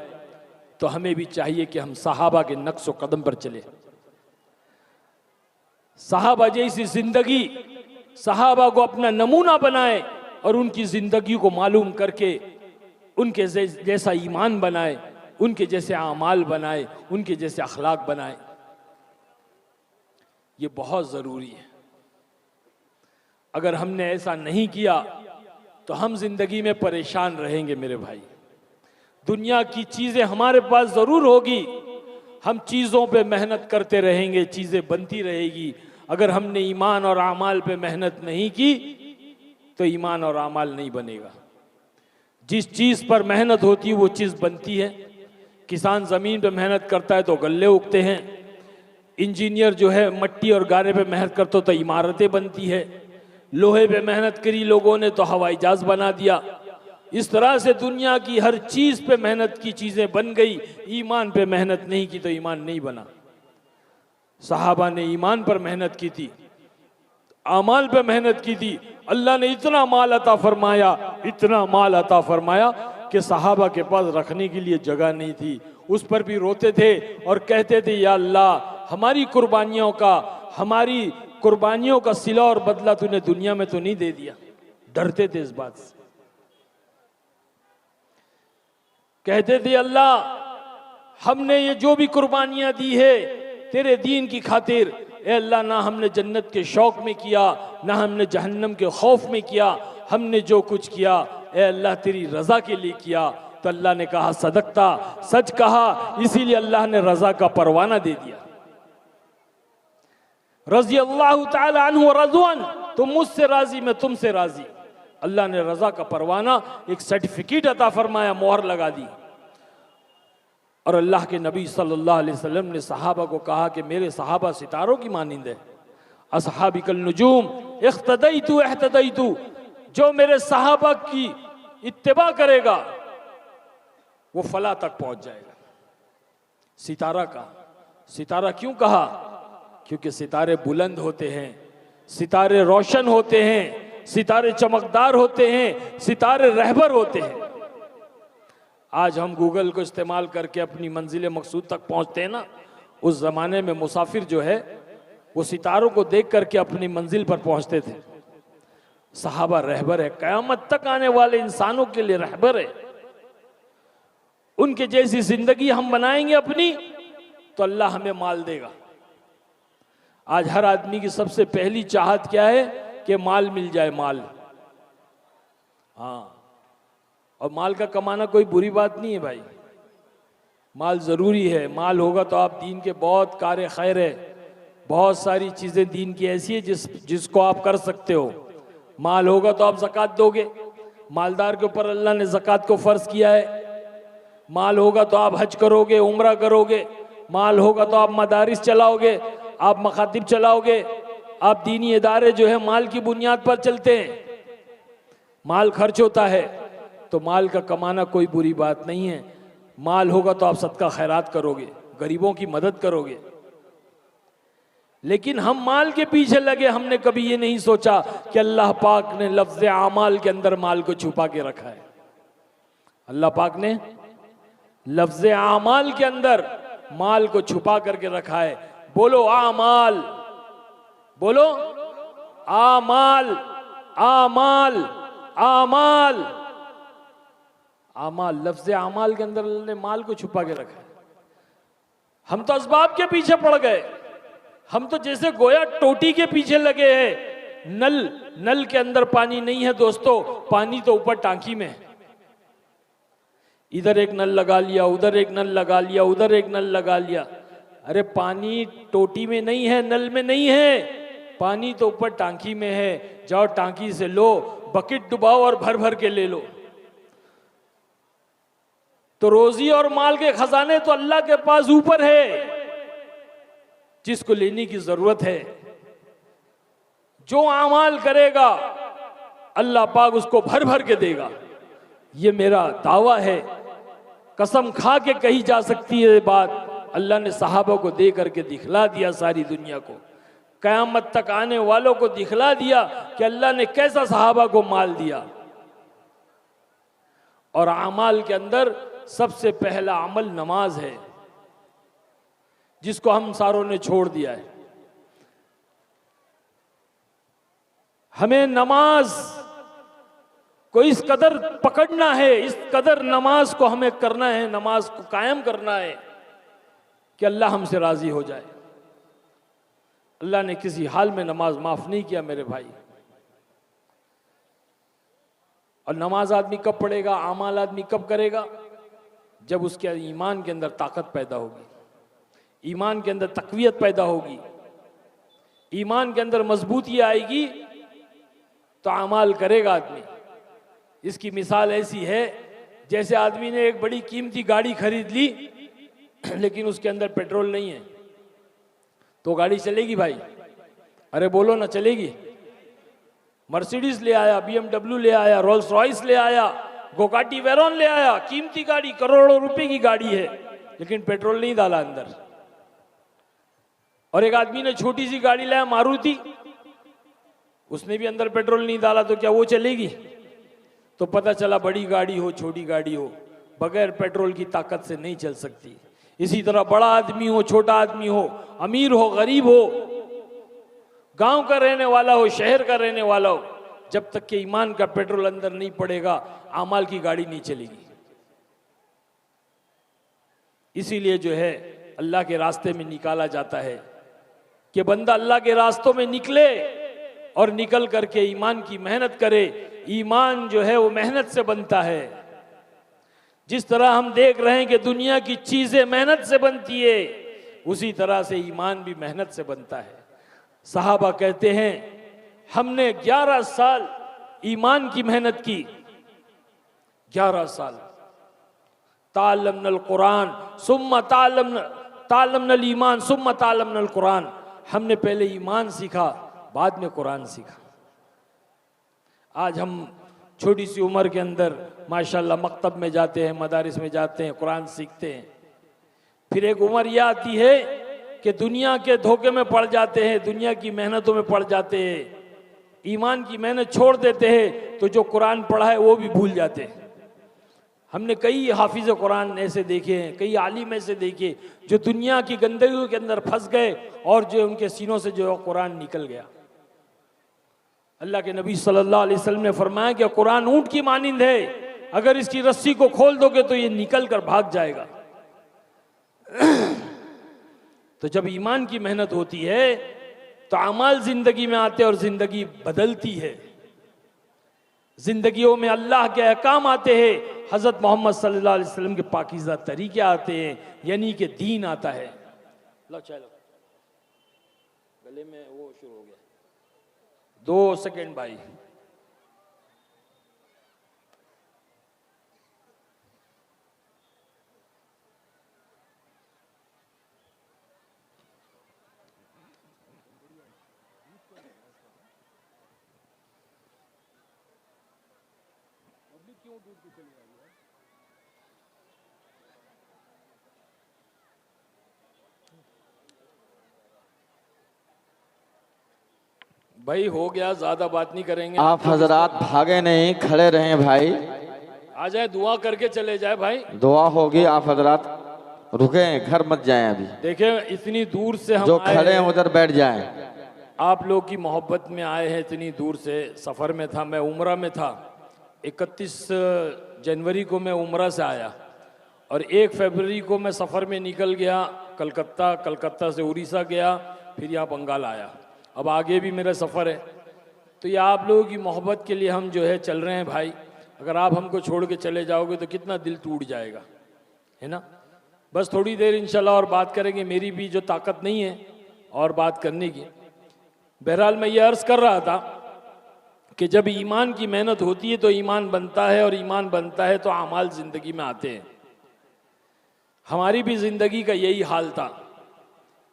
तो हमें भी चाहिए कि हम सहाबा के नक्श व कदम पर चले। सहाबा जैसी जिंदगी, सहाबा को अपना नमूना बनाए और उनकी जिंदगी को मालूम करके उनके जैसा ईमान बनाए, उनके जैसे आमाल बनाए, उनके जैसे अखलाक बनाए। ये बहुत जरूरी है। अगर हमने ऐसा नहीं किया तो हम जिंदगी में परेशान रहेंगे मेरे भाई। दुनिया की चीजें हमारे पास जरूर होगी, हम चीजों पे मेहनत करते रहेंगे, चीजें बनती रहेगी। अगर हमने ईमान और आमाल पे मेहनत नहीं की तो ईमान और आमाल नहीं बनेगा। जिस चीज पर मेहनत होती है वो चीज बनती है। किसान जमीन पे मेहनत करता है तो गल्ले उगते हैं, इंजीनियर जो है मट्टी और गारे पे मेहनत करता तो इमारतें बनती है, लोहे पे मेहनत करी लोगों ने तो हवाई जहाज बना दिया। इस तरह से दुनिया की हर चीज पे मेहनत की चीजें बन गई, ईमान पे मेहनत नहीं की तो ईमान नहीं बना। सहाबा ने ईमान पर मेहनत की थी, आमाल पे मेहनत की थी। अल्लाह ने इतना माल अता फरमाया, इतना माल अता फरमाया कि सहाबा के पास रखने के लिए जगह नहीं थी। उस पर भी रोते थे और कहते थे या अल्लाह हमारी कुर्बानियों का सिला और बदला तूने दुनिया में तो नहीं दे दिया। डरते थे इस बात से, कहते थे अल्लाह हमने ये जो भी कुर्बानियां दी है तेरे दीन की खातिर, ए अल्लाह ना हमने जन्नत के शौक में किया, ना हमने जहन्नम के खौफ में किया, हमने जो कुछ किया ए अल्लाह तेरी रजा के लिए किया। तो अल्लाह ने कहा सदकता, सच कहा, इसीलिए अल्लाह ने रजा का परवाना दे दिया। रज़ी अल्लाह तआला अन्हु व रज़वान, तुम मुझसे राजी मैं तुमसे राजी। अल्लाह ने रजा का परवाना, एक सर्टिफिकेट अता फरमाया, मोहर लगा दी। और अल्लाह के नबी सल्लल्लाहु अलैहि वसल्लम ने सहाबा को कहा कि मेरे सहाबा सितारों की मानिंद है। असहाबी कल नुजूम इख्तदैतु इह्तदैतु, जो मेरे सहाबा की इत्तिबा करेगा वो फला तक पहुंच जाएगा। सितारा क्यों कहा? क्योंकि सितारे बुलंद होते हैं, सितारे रोशन होते हैं, सितारे चमकदार होते हैं, सितारे रहबर होते हैं। आज हम गूगल को इस्तेमाल करके अपनी मंजिल मकसूद तक पहुंचते हैं ना, उस जमाने में मुसाफिर जो है वो सितारों को देख करके अपनी मंजिल पर पहुंचते थे। सहाबा रहबर है, कयामत तक आने वाले इंसानों के लिए रहबर है। उनके जैसी जिंदगी हम बनाएंगे अपनी तो अल्लाह हमें माल देगा। आज हर आदमी की सबसे पहली चाहत क्या है कि माल मिल जाए, माल। हाँ, और माल का कमाना कोई बुरी बात नहीं है भाई, माल जरूरी है। माल होगा तो आप दीन के बहुत कार्य खैर है, बहुत सारी चीजें दीन की ऐसी है जिसको आप कर सकते हो। माल होगा तो आप ज़कात दोगे, मालदार के ऊपर अल्लाह ने ज़कात को फर्ज किया है। माल होगा तो आप हज करोगे, उम्रा करोगे। माल होगा तो आप मदारिस चलाओगे, आप मखातिब चलाओगे, आप दीनी इदारे जो है माल की बुनियाद पर चलते हैं। माल खर्च होता है तो माल का कमाना कोई बुरी बात नहीं है। माल होगा तो आप सदका खैरात करोगे, गरीबों की मदद करोगे। लेकिन हम माल के पीछे लगे, हमने कभी ये नहीं सोचा कि अल्लाह पाक ने लफ्ज़ आमाल के अंदर माल को छुपा के रखा है। अल्लाह पाक ने लफ्ज़ आमाल के अंदर माल को छुपा करके रखा है। बोलो आमाल, बोलो आमाल। आमाल, आमाल, आमाल, लफ्ज आमाल के अंदर अल्लाह ने माल को छुपा के रखा है। हम तो असबाब के पीछे पड़ गए, हम तो जैसे गोया टोटी के पीछे लगे हैं। नल के अंदर पानी नहीं है दोस्तों, पानी तो ऊपर टांकी में है। इधर एक नल लगा लिया, उधर एक नल लगा लिया, उधर एक नल लगा लिया। अरे पानी टोटी में नहीं है, नल में नहीं है, पानी तो ऊपर टांकी में है। जाओ टांकी से लो, बकेट डुबाओ और भर भर के ले लो। तो रोजी और माल के खजाने तो अल्लाह के पास ऊपर है, जिसको लेने की जरूरत है। जो अमाल करेगा अल्लाह पाक उसको भर भर के देगा। ये मेरा दावा है, कसम खा के कही जा सकती है बात। अल्लाह ने सहाबा को दे करके दिखला दिया, सारी दुनिया को, कयामत तक आने वालों को दिखला दिया कि अल्लाह ने कैसा सहाबा को माल दिया। और अमाल के अंदर सबसे पहला अमल नमाज है, जिसको हम सारों ने छोड़ दिया है। हमें नमाज को इस कदर पकड़ना है, इस कदर नमाज को हमें करना है, नमाज को कायम करना है कि अल्लाह हमसे राजी हो जाए। अल्लाह ने किसी हाल में नमाज माफ नहीं किया मेरे भाई। और नमाज आदमी कब पढ़ेगा, अमाल आदमी कब करेगा? जब उसके ईमान के अंदर ताकत पैदा होगी, ईमान के अंदर तकवीयत पैदा होगी, ईमान के अंदर मजबूती आएगी, तो अमाल करेगा आदमी। इसकी मिसाल ऐसी है जैसे आदमी ने एक बड़ी कीमती गाड़ी खरीद ली, लेकिन उसके अंदर पेट्रोल नहीं है, तो गाड़ी चलेगी भाई? अरे बोलो ना, चलेगी? मर्सिडीज ले आया, BMW ले आया, रोल्स रॉयस ले आया, गोकाटी वेरॉन ले आया, कीमती गाड़ी, करोड़ों रुपए की गाड़ी है, लेकिन पेट्रोल नहीं डाला अंदर। और एक आदमी ने छोटी सी गाड़ी लाया, मारुति, उसने भी अंदर पेट्रोल नहीं डाला, तो क्या वो चलेगी? तो पता चला बड़ी गाड़ी हो, छोटी गाड़ी हो, बगैर पेट्रोल की ताकत से नहीं चल सकती। इसी तरह बड़ा आदमी हो, छोटा आदमी हो, अमीर हो, गरीब हो, गांव का रहने वाला हो, शहर का रहने वाला हो, जब तक के ईमान का पेट्रोल अंदर नहीं पड़ेगा, अमाल की गाड़ी नहीं चलेगी। इसीलिए जो है अल्लाह के रास्ते में निकाला जाता है कि बंदा अल्लाह के रास्तों में निकले और निकल करके ईमान की मेहनत करे। ईमान जो है वो मेहनत से बनता है। जिस तरह हम देख रहे हैं कि दुनिया की चीजें मेहनत से बनती है, उसी तरह से ईमान भी मेहनत से बनता है। सहाबा कहते हैं हमने 11 साल ईमान की मेहनत की, 11 साल। तालमनल कुरान सुम्मा तालमनल ईमान सुम्मा तालमनल कुरान। हमने पहले ईमान सीखा, बाद में कुरान सीखा। आज हम छोटी सी उम्र के अंदर माशाल्लाह मकतब में जाते हैं, मदारिस में जाते हैं, कुरान सीखते हैं। फिर एक उम्र यह आती है कि दुनिया के धोखे में पड़ जाते हैं, दुनिया की मेहनतों में पड़ जाते हैं, ईमान की मेहनत छोड़ देते हैं, तो जो कुरान पढ़ा है वो भी भूल जाते हैं। हमने कई हाफिज कुरान ऐसे देखे हैं, कई आलिम ऐसे देखे जो दुनिया की गंदगी के अंदर फंस गए और जो उनके सीनों से जो कुरान निकल गया। अल्लाह के नबी सल्लल्लाहु अलैहि वसल्लम ने फरमाया कि कुरान ऊंट की मानिंद है, अगर इसकी रस्सी को खोल दोगे तो ये निकल कर भाग जाएगा। तो जब ईमान की मेहनत होती है तो अमाल जिंदगी में आते और जिंदगी बदलती है। जिंदगियों में अल्लाह के अहकाम आते हैं, हजरत मोहम्मद सल्लल्लाहु अलैहि वसल्लम के पाकीज़ा तरीके आते हैं, यानी कि दीन आता है। लो चलो, गले में वो शुरू हो गया, 2 सेकंड भाई। भाई हो गया, ज्यादा बात नहीं करेंगे। आप हजरात भागे नहीं, खड़े रहें भाई। आ जाए, दुआ करके चले जाए भाई। दुआ होगी, आप हजरात रुके, घर मत जाएं अभी। देखें इतनी दूर से हम जो आए खड़े हैं उधर बैठ जाएं। आप लोग की मोहब्बत में आए हैं, इतनी दूर से सफ़र में था, मैं उम्रा में था। 31 जनवरी को मैं उम्रा से आया और 1 फरवरी को मैं सफ़र में निकल गया कलकत्ता, कलकत्ता से उड़ीसा गया, फिर यहाँ बंगाल आया। अब आगे भी मेरा सफ़र है। तो ये आप लोगों की मोहब्बत के लिए हम जो है चल रहे हैं भाई। अगर आप हमको छोड़ के चले जाओगे तो कितना दिल टूट जाएगा, है ना। बस थोड़ी देर इंशाल्लाह और बात करेंगे, मेरी भी जो ताकत नहीं है और बात करने की। बहरहाल मैं ये अर्ज़ कर रहा था कि जब ईमान की मेहनत होती है तो ईमान बनता है, और ईमान बनता है तो अमाल ज़िंदगी में आते हैं। हमारी भी ज़िंदगी का यही हाल था।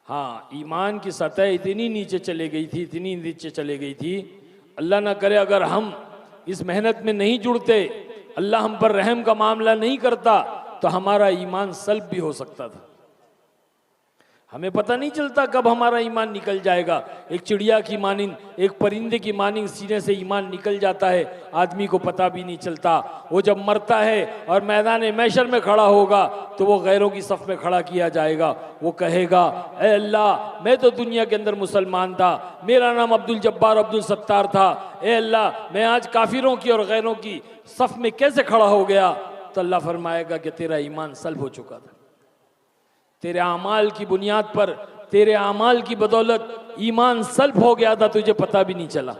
हाँ, ईमान की सतह इतनी नीचे चले गई थी, इतनी नीचे चले गई थी, अल्लाह ना करे अगर हम इस मेहनत में नहीं जुड़ते, अल्लाह हम पर रहम का मामला नहीं करता, तो हमारा ईमान सल्ब भी हो सकता था। हमें पता नहीं चलता कब हमारा ईमान निकल जाएगा। एक चिड़िया की मानिंद, एक परिंदे की मानिंद सीने से ईमान निकल जाता है, आदमी को पता भी नहीं चलता। वो जब मरता है और मैदान महशर में खड़ा होगा तो वो गैरों की सफ़ में खड़ा किया जाएगा। वो कहेगा, ए अल्लाह, मैं तो दुनिया के अंदर मुसलमान था, मेरा नाम अब्दुल जब्बार अब्दुल सत्तार था, ए अल्लाह मैं आज काफिरों की और गैरों की सफ़ में कैसे खड़ा हो गया। तो अल्लाह फरमाएगा कि तेरा ईमान सल्ब हो चुका था, तेरे अमाल की बुनियाद पर, तेरे अमाल की बदौलत ईमान सल्ब हो गया था, तुझे पता भी नहीं चला।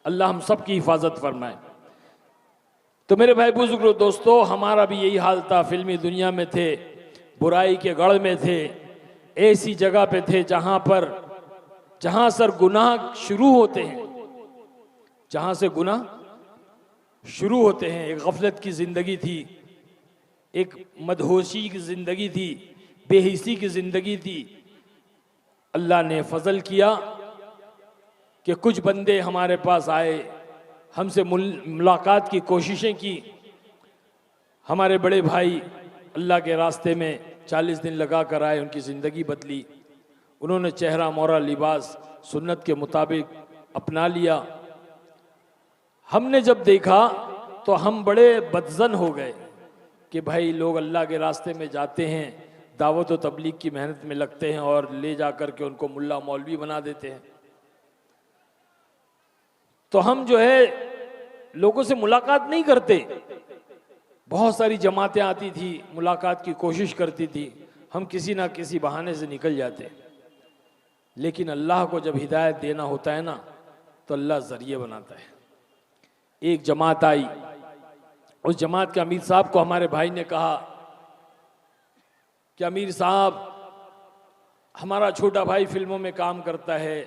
अल्लाह हम सब की हिफाजत फरमाए। तो मेरे भाई बुजुर्गों, दोस्तों, हमारा भी यही हाल था। फिल्मी दुनिया में थे, बुराई के गढ़ में थे, ऐसी जगह पे थे जहां सर गुनाह शुरू होते हैं, जहां से गुनाह शुरू होते हैं। एक गफलत की जिंदगी थी, एक मदहोशी की जिंदगी थी, बेहिसी की जिंदगी थी। अल्लाह ने फजल किया कि कुछ बंदे हमारे पास आए, हमसे मुलाकात की कोशिशें की। हमारे बड़े भाई अल्लाह के रास्ते में 40 दिन लगा कर आए, उनकी ज़िंदगी बदली। उन्होंने चेहरा मोहरा लिबास सुन्नत के मुताबिक अपना लिया। हमने जब देखा तो हम बड़े बदजन हो गए कि भाई लोग अल्लाह के रास्ते में जाते हैं, दावत व तबलीग की मेहनत में लगते हैं और ले जा कर के उनको मुल्ला मौलवी बना देते हैं। तो हम जो है लोगों से मुलाकात नहीं करते। बहुत सारी जमातें आती थी, मुलाकात की कोशिश करती थी, हम किसी ना किसी बहाने से निकल जाते। लेकिन अल्लाह को जब हिदायत देना होता है ना, तो अल्लाह जरिए बनाता है। एक जमात आई, उस जमात के अमीर साहब को हमारे भाई ने कहा कि अमीर साहब, हमारा छोटा भाई फिल्मों में काम करता है,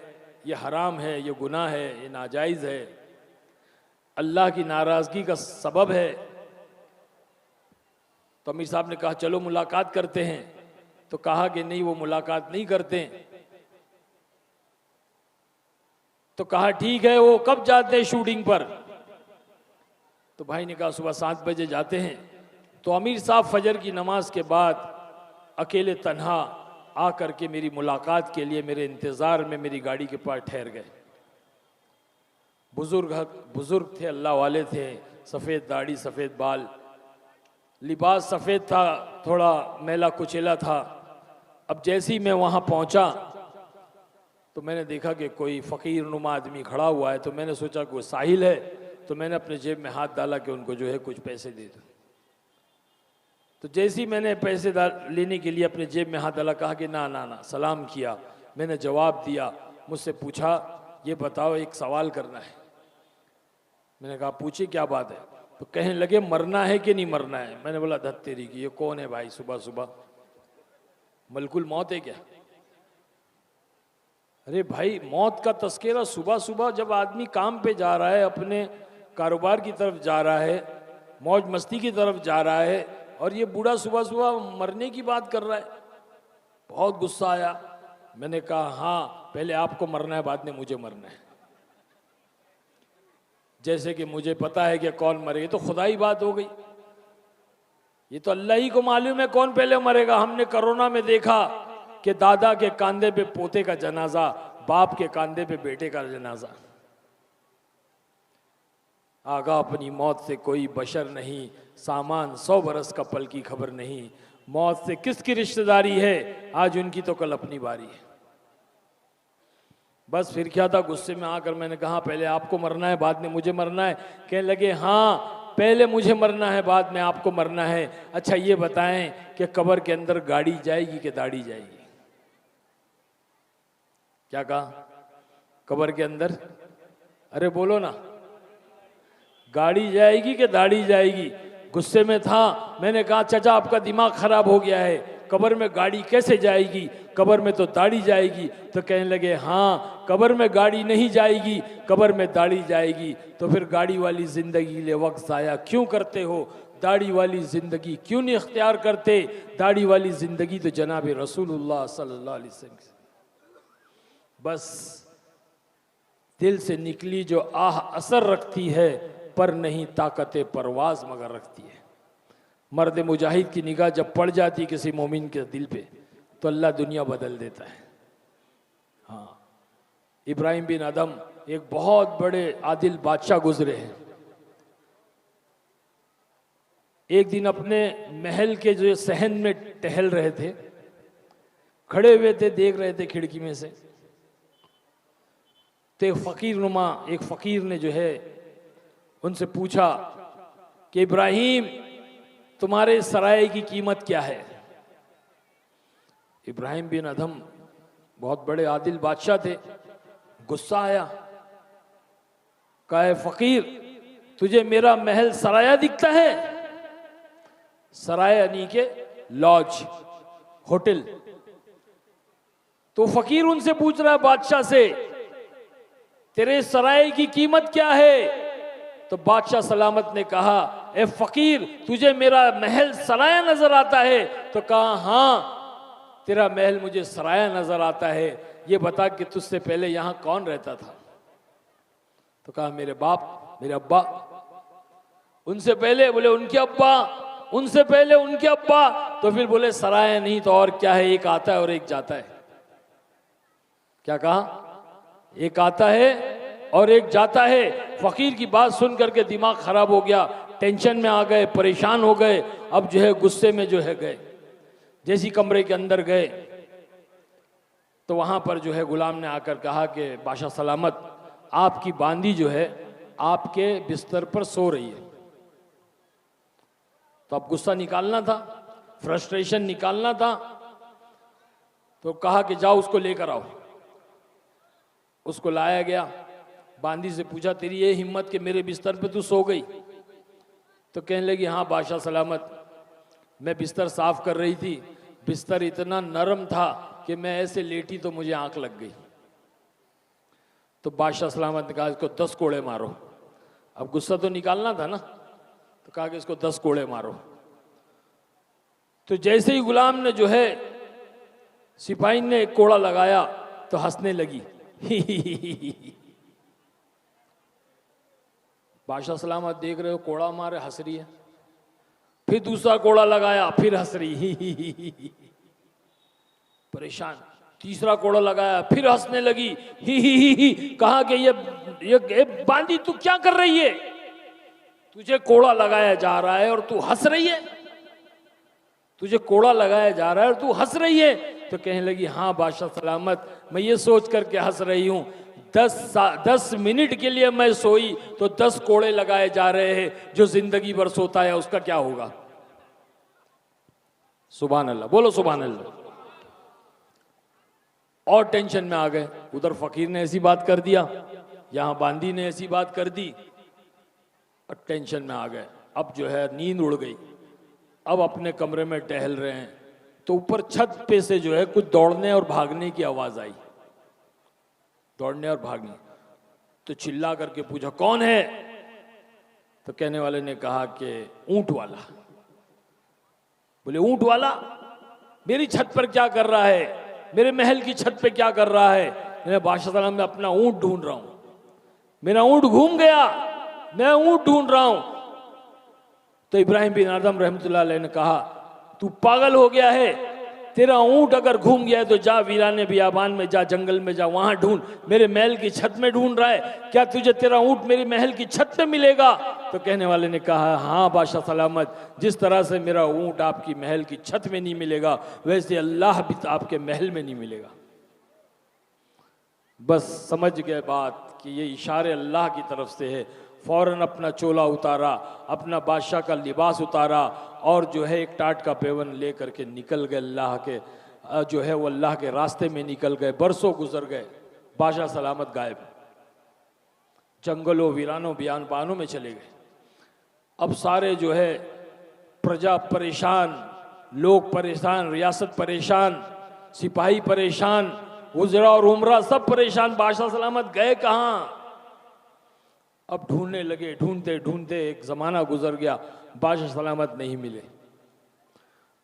ये हराम है, ये गुनाह है, ये नाजायज़ है, अल्लाह की नाराज़गी का सबब है। तो अमीर साहब ने कहा चलो मुलाकात करते हैं। तो कहा कि नहीं, वो मुलाकात नहीं करते। तो कहा ठीक है, वो कब जाते हैं शूटिंग पर? तो भाई ने कहा सुबह 7 बजे जाते हैं। तो अमीर साहब फजर की नमाज के बाद अकेले तन्हा आ करके मेरी मुलाकात के लिए मेरे इंतज़ार में मेरी गाड़ी के पास ठहर गए। बुजुर्ग थे, अल्लाह वाले थे, सफ़ेद दाढ़ी, सफ़ेद बाल, लिबास सफ़ेद था, थोड़ा मैला कुचेला था। अब जैसे ही मैं वहाँ पहुँचा तो मैंने देखा कि कोई फ़कीर नुमा आदमी खड़ा हुआ है। तो मैंने सोचा कि वो साहिल है। तो मैंने अपने जेब में हाथ डाला कि उनको जो है कुछ पैसे दे दूँ। तो जैसे ही मैंने पैसे लेने के लिए अपने जेब में हाथ डाला, कहा कि ना ना ना, सलाम किया। मैंने जवाब दिया। मुझसे पूछा, ये बताओ एक सवाल करना है। मैंने कहा पूछिए, क्या बात है? तो कहने लगे मरना है कि नहीं मरना है? मैंने बोला धत तेरी की, ये कौन है भाई सुबह सुबह, मलकुल मौत है क्या? अरे भाई, मौत का तस्करा सुबह सुबह जब आदमी काम पे जा रहा है, अपने कारोबार की तरफ जा रहा है, मौज मस्ती की तरफ जा रहा है, और ये बूढ़ा सुबह सुबह मरने की बात कर रहा है। बहुत गुस्सा आया। मैंने कहा हाँ, पहले आपको मरना है, बाद में मुझे मरना है। जैसे कि मुझे पता है कि कौन मरेगा, तो खुदाई बात हो गई। ये तो अल्लाह ही को मालूम है कौन पहले मरेगा। हमने कोरोना में देखा कि दादा के कांधे पे पोते का जनाजा, बाप के कांधे पे बेटे का जनाजा। आगा अपनी मौत से कोई बशर नहीं, सामान 100 बरस का पल की खबर नहीं। मौत से किसकी रिश्तेदारी है, आज उनकी तो कल अपनी बारी है। बस फिर क्या था, गुस्से में आकर मैंने कहा पहले आपको मरना है बाद में मुझे मरना है। कहने लगे हाँ पहले मुझे मरना है बाद में आपको मरना है। अच्छा ये बताएं कि कब्र के अंदर गाड़ी जाएगी कि दाढ़ी जाएगी? क्या कहा? कब्र के अंदर, अरे बोलो ना, गाड़ी जाएगी कि दाढ़ी जाएगी? गुस्से में था, मैंने कहा चाचा आपका दिमाग खराब हो गया है, कब्र में गाड़ी कैसे जाएगी, कब्र में तो दाढ़ी जाएगी। तो कहने लगे हाँ कब्र में गाड़ी नहीं जाएगी, कब्र में दाढ़ी जाएगी। तो फिर गाड़ी वाली जिंदगी ले वक्त आया क्यों करते हो, दाढ़ी वाली जिंदगी क्यों नहीं इख्तियार करते? दाढ़ी वाली जिंदगी तो जनाब रसूलुल्लाह सल्लल्लाहु अलैहि वसल्लम बस दिल से निकली जो आह असर रखती है, पर नहीं ताकत परवाज मगर रखती है। मर्द मुजाहिद की निगाह जब पड़ जाती किसी मोमिन के दिल पे तो अल्लाह दुनिया बदल देता है। हाँ, इब्राहिम बिन अदम एक बहुत बड़े आदिल बादशाह गुजरे हैं। एक दिन अपने महल के जो सहन में टहल रहे थे, खड़े हुए थे, देख रहे थे खिड़की में से, तो एक फकीर ने जो है उनसे पूछा कि इब्राहिम तुम्हारे सराय की कीमत क्या है? इब्राहिम बिन अदम बहुत बड़े आदिल बादशाह थे, गुस्सा आया, कहा फकीर तुझे मेरा महल सराया दिखता है? सराय यानी के लॉज, होटल। तो फकीर उनसे पूछ रहा है बादशाह से, तेरे सराय की कीमत क्या है? तो बादशाह सलामत ने कहा, ए फकीर तुझे मेरा महल सराया नजर आता है? तो कहा हाँ तेरा महल मुझे सराया नजर आता है, ये बता कि तुझसे पहले यहां कौन रहता था? तो कहा मेरे बाप, मेरे अब्बा। उनसे पहले? बोले उनके अब्बा। उनसे पहले उनके अब्बा। तो फिर बोले सराया नहीं तो और क्या है, एक आता है और एक जाता है। क्या कहा? एक आता है और एक जाता है। फकीर की बात सुन करके दिमाग खराब हो गया, टेंशन में आ गए, परेशान हो गए। अब जो है गुस्से में जो है गए, जैसी कमरे के अंदर गए तो वहां पर जो है गुलाम ने आकर कहा कि बादशाह सलामत, आपकी बांदी जो है आपके बिस्तर पर सो रही है। तो अब गुस्सा निकालना था, फ्रस्ट्रेशन निकालना था, तो कहा कि जाओ उसको लेकर आओ। उसको लाया गया, बांदी से पूछा तेरी ये हिम्मत कि मेरे बिस्तर पे तू सो गई? तो कहने लगी हाँ बादशाह सलामत, मैं बिस्तर साफ कर रही थी, बिस्तर इतना नरम था कि मैं ऐसे लेटी तो मुझे आंख लग गई। तो बादशाह सलामत ने कहा इसको 10 कोड़े मारो। अब गुस्सा तो निकालना था ना, तो कहा कि इसको 10 कोड़े मारो। तो जैसे ही गुलाम ने जो है, सिपाही ने एक कोड़ा लगाया तो हंसने लगी। बादशाह सलामत देख रहे हो, कोड़ा मारे हंस रही है। फिर दूसरा कोड़ा लगाया, फिर हंस रही, परेशान। तीसरा कोड़ा लगाया, फिर हंसने लगी, ही। कहा कि ये बांदी तू क्या कर रही है? तुझे कोड़ा लगाया जा रहा है और तू हंस रही है? तुझे कोड़ा लगाया जा रहा है और तू हंस रही है? तो कहने लगी हाँ बादशाह सलामत, मैं ये सोच करके हंस रही हूं 10 मिनट के लिए मैं सोई तो 10 कोड़े लगाए जा रहे हैं, जो जिंदगी भर सोता है उसका क्या होगा? सुभान अल्लाह, बोलो सुभान अल्लाह। और टेंशन में आ गए, उधर फकीर ने ऐसी बात कर दिया, यहां बांदी ने ऐसी बात कर दी, और टेंशन में आ गए। अब जो है नींद उड़ गई, अब अपने कमरे में टहल रहे हैं तो ऊपर छत पे से जो है कुछ दौड़ने और भागने की आवाज आई, दौड़ने और भागने। तो चिल्ला करके पूछा कौन है? तो कहने वाले ने कहा कि ऊंट वाला। बोले ऊंट वाला मेरी छत पर क्या कर रहा है? मेरे महल की छत पे क्या कर रहा है? मैं बादशाह सलाम में अपना ऊंट ढूंढ रहा हूं, मेरा ऊंट घूम गया, मैं ऊंट ढूंढ रहा हूं। तो इब्राहिम बिन आदम रहमतुल्लाह अलैह ने कहा तू पागल हो गया है, तेरा ऊंट अगर घूम गया है तो जा वीराने बियाबान में जा, जंगल में जा, वहां ढूंढ, मेरे महल की छत में ढूंढ रहा है, क्या तुझे तेरा ऊंट मेरी महल की छत पे मिलेगा? तो कहने वाले ने कहा हाँ बादशाह सलामत, जिस तरह से मेरा ऊंट आपकी महल की छत में नहीं मिलेगा, वैसे अल्लाह भी आपके महल में नहीं मिलेगा। बस समझ गए बात कि ये इशारे अल्लाह की तरफ से है। फौरन अपना चोला उतारा, अपना बादशाह का लिबास उतारा और जो है एक टाट का पेवन ले करके निकल गए। अल्लाह के जो है वो अल्लाह के रास्ते में निकल गए। बरसों गुजर गए, बादशाह सलामत गायब, जंगलों वीरानों बियानबानों में चले गए। अब सारे जो है प्रजा परेशान, लोग परेशान, रियासत परेशान, सिपाही परेशान, उजरा और उमरा सब परेशान। बादशाह सलामत गए कहाँ? अब ढूंढने लगे, ढूंढते ढूंढते एक जमाना गुजर गया, बादशाह सलामत नहीं मिले।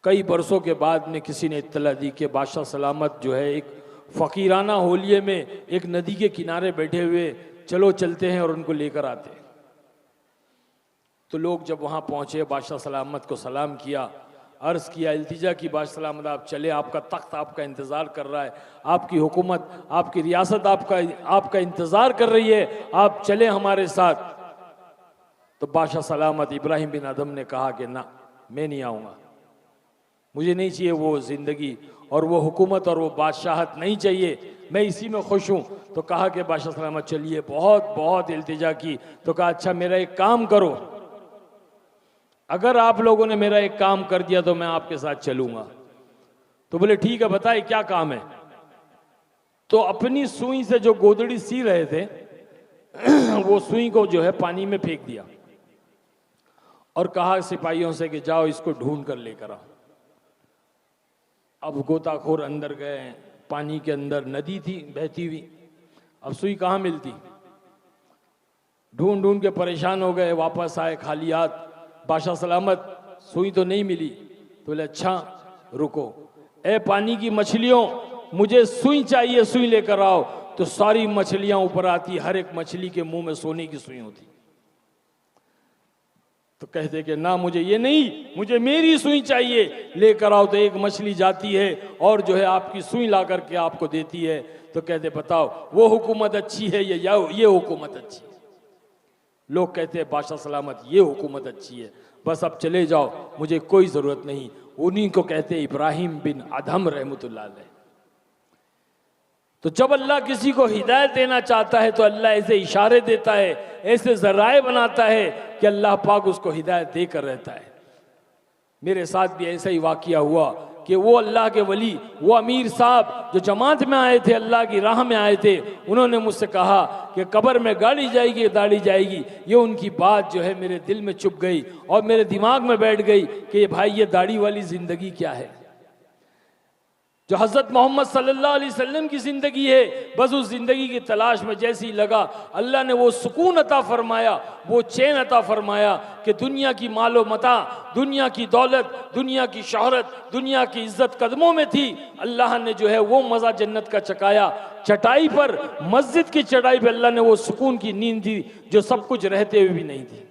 कई बरसों के बाद में किसी ने इत्तला दी कि बादशाह सलामत जो है एक फकीराना होलिये में एक नदी के किनारे बैठे हुए, चलो चलते हैं और उनको लेकर आते हैं। तो लोग जब वहाँ पहुँचे, बादशाह सलामत को सलाम किया, अर्ज़ किया, इल्तिजा की, बादशाह सलामत आप चले, आपका तख्त आपका इंतज़ार कर रहा है, आपकी हुकूमत, आपकी रियासत आपका इंतज़ार कर रही है, आप चले हमारे साथ। तो बादशाह सलामत इब्राहिम बिन अदम ने कहा कि ना, मैं नहीं आऊँगा, मुझे नहीं चाहिए वो ज़िंदगी और वो हुकूमत और वो बादशाहत नहीं चाहिए, मैं इसी में खुश हूँ। तो कहा कि बादशाह सलामत चलिए, बहुत बहुत इल्तिजा की। तो कहा अच्छा मेरा एक काम करो, अगर आप लोगों ने मेरा एक काम कर दिया तो मैं आपके साथ चलूंगा। तो बोले ठीक है, बताइए क्या काम है। तो अपनी सुई से जो गोदड़ी सी रहे थे वो सुई को जो है पानी में फेंक दिया और कहा सिपाहियों से कि जाओ इसको ढूंढ कर लेकर आओ। अब गोताखोर अंदर गए, पानी के अंदर नदी थी बहती हुई, अब सुई कहाँ मिलती। ढूंढ ढूंढ के परेशान हो गए, वापस आए खाली हाथ। बादशाह सलामत, सुई तो नहीं मिली। तो बोले अच्छा रुको, ए पानी की मछलियों, मुझे सुई चाहिए, सुई लेकर आओ। तो सारी मछलियां ऊपर आती, हर एक मछली के मुंह में सोने की सुई होती। तो कहते कि ना मुझे ये नहीं, मुझे मेरी सुई चाहिए, लेकर आओ। तो एक मछली जाती है और जो है आपकी सुई ला करके आपको देती है। तो कहते बताओ वो हुकूमत अच्छी है या ये हुकूमत अच्छी है? लोग कहते हैं बादशाह सलामत ये हुकूमत अच्छी है, बस अब चले जाओ, मुझे कोई ज़रूरत नहीं। उन्हीं को कहते हैं इब्राहिम बिन अदहम रहमतुल्लाह अलैह। तो जब अल्लाह किसी को हिदायत देना चाहता है तो अल्लाह ऐसे इशारे देता है, ऐसे जराए बनाता है कि अल्लाह पाक उसको हिदायत देकर रहता है। मेरे साथ भी ऐसा ही वाक़या हुआ कि वो अल्लाह के वली, वो अमीर साहब जो जमात में आए थे, अल्लाह की राह में आए थे, उन्होंने मुझसे कहा कि कब्र में गाड़ी जाएगी दाढ़ी जाएगी। ये उनकी बात जो है मेरे दिल में चुभ गई और मेरे दिमाग में बैठ गई कि भाई ये दाढ़ी वाली ज़िंदगी क्या है जो हज़रत मोहम्मद सल्लल्लाहु अलैहि वसल्लम की ज़िंदगी है। बस उस ज़िंदगी की तलाश में जैसे ही लगा, अल्लाह ने वो सुकून अता फरमाया, वो चैन अता फरमाया कि दुनिया की मालो मता, दुनिया की दौलत, दुनिया की शोहरत, दुनिया की इज्जत कदमों में थी। अल्लाह ने जो है वो मज़ा जन्नत का चकाया। चटाई पर, मस्जिद की चटाई पर अल्लाह ने वो सुकून की नींद दी जो सब कुछ रहते हुए भी नहीं थी।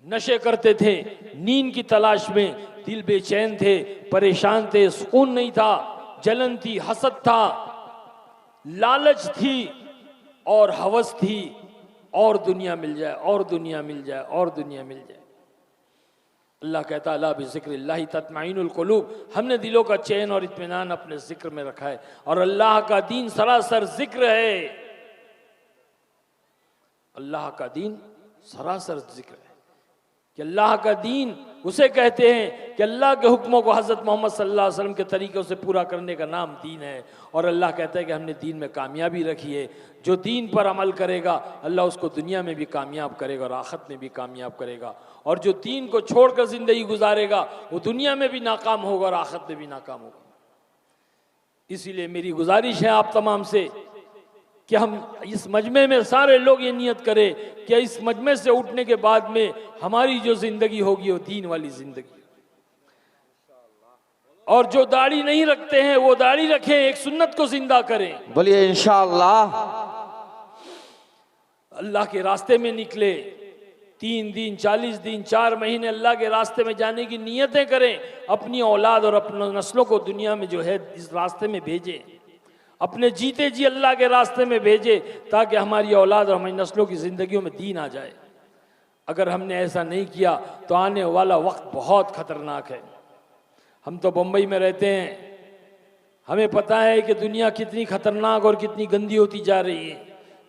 नशे करते थे, नींद की तलाश में, दिल बेचैन थे, परेशान थे, सुकून नहीं था, जलन थी, हसद था, लालच थी और हवस थी, और दुनिया मिल जाए, और दुनिया मिल जाए, और दुनिया मिल जाए। अल्लाह कहता अला बिज़िक्रिल्लाहि तत्मइनुल कुलूब, हमने दिलों का चैन और इत्मीनान अपने जिक्र में रखा है। और अल्लाह का दीन सरासर जिक्र है, अल्लाह का दीन सरासर जिक्र है कि अल्लाह का दीन उसे कहते हैं कि अल्लाह के हुक्मों को हज़रत मोहम्मद सल्लल्लाहु अलैहि वसल्लम के तरीक़ों से पूरा करने का नाम दीन है। और अल्लाह कहता है कि हमने दीन में कामयाबी रखी है। जो दीन पर अमल करेगा अल्लाह उसको दुनिया में भी कामयाब करेगा और आखिरत में भी कामयाब करेगा। और जो दीन को छोड़कर ज़िंदगी गुजारेगा वो दुनिया में भी नाकाम होगा और आखिरत में भी नाकाम होगा। इसीलिए मेरी गुजारिश है आप तमाम से कि हम इस मजमे में सारे लोग ये नियत करें कि इस मजमे से उठने के बाद में हमारी जो जिंदगी होगी वो दीन वाली जिंदगी। और जो दाढ़ी नहीं रखते हैं वो दाढ़ी रखें, एक सुन्नत को जिंदा करें। बोलिए इंशाअल्लाह। अल्लाह के रास्ते में निकले, 3 दिन 40 दिन 4 महीने अल्लाह के रास्ते में जाने की नियतें करें। अपनी औलाद और अपने नस्लों को दुनिया में जो है इस रास्ते में भेजें, अपने जीते जी अल्लाह के रास्ते में भेजे ताकि हमारी औलाद और हमारी नस्लों की ज़िंदगियों में दीन आ जाए। अगर हमने ऐसा नहीं किया तो आने वाला वक्त बहुत ख़तरनाक है। हम तो बम्बई में रहते हैं, हमें पता है कि दुनिया कितनी खतरनाक और कितनी गंदी होती जा रही है,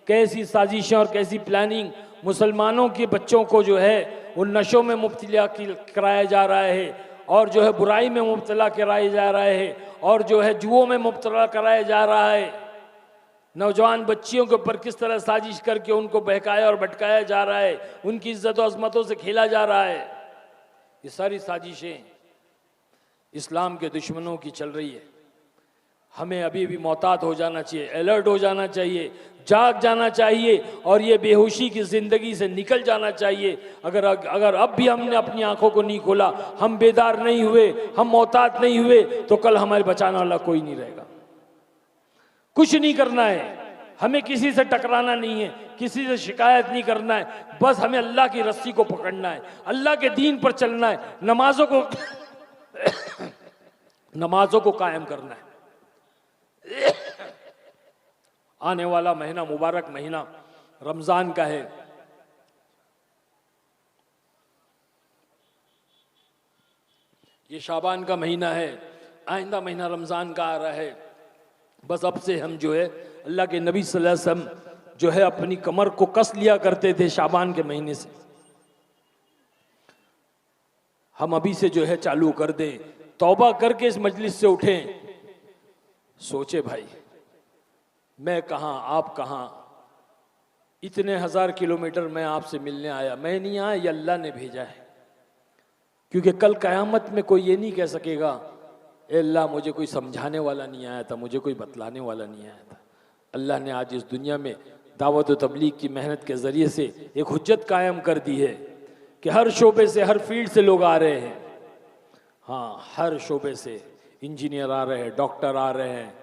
कैसी साजिशें और कैसी प्लानिंग मुसलमानों के बच्चों को जो है वो नशों में मुब्तला कराया जा रहा है, और जो है बुराई में मुब्तला कराया जा रहा है, और जो है जुओं में मुब्तला कराया जा रहा है। नौजवान बच्चियों के ऊपर किस तरह साजिश करके उनको बहकाया और भटकाया जा रहा है, उनकी इज्जत और अजमतों से खेला जा रहा है। ये सारी साजिशें इस्लाम के दुश्मनों की चल रही है। हमें अभी भी मोहतात हो जाना चाहिए, अलर्ट हो जाना चाहिए, जाग जाना चाहिए, और ये बेहोशी की ज़िंदगी से निकल जाना चाहिए। अगर अब भी हमने अपनी आंखों को नहीं खोला, हम बेदार नहीं हुए, हम मोहतात नहीं हुए, तो कल हमारे बचाने वाला कोई नहीं रहेगा। कुछ नहीं करना है, हमें किसी से टकराना नहीं है, किसी से शिकायत नहीं करना है, बस हमें अल्लाह की रस्सी को पकड़ना है, अल्लाह के दीन पर चलना है, नमाजों को कायम करना है। आने वाला महीना मुबारक महीना रमजान का है। ये शाबान का महीना है, आइंदा महीना रमजान का आ रहा है। बस अब से हम जो है अल्लाह के नबी सल्लल्लाहु अलैहि वसल्लम जो है अपनी कमर को कस लिया करते थे शाबान के महीने से, हम अभी से जो है चालू कर दें, तौबा करके इस मजलिस से उठें। सोचे भाई, मैं कहाँ, आप कहाँ, इतने 1000 किलोमीटर मैं आपसे मिलने आया, मैं नहीं आया, ये अल्लाह ने भेजा है। क्योंकि कल क़यामत में कोई ये नहीं कह सकेगा ए अल्लाह मुझे कोई समझाने वाला नहीं आया था, मुझे कोई बतलाने वाला नहीं आया था। अल्लाह ने आज इस दुनिया में दावत व तबलीग की मेहनत के ज़रिए से एक हुज्जत कायम कर दी है कि हर शोबे से, हर फील्ड से लोग आ रहे हैं। हाँ, हर शोबे से इंजीनियर आ रहे हैं, डॉक्टर आ रहे हैं,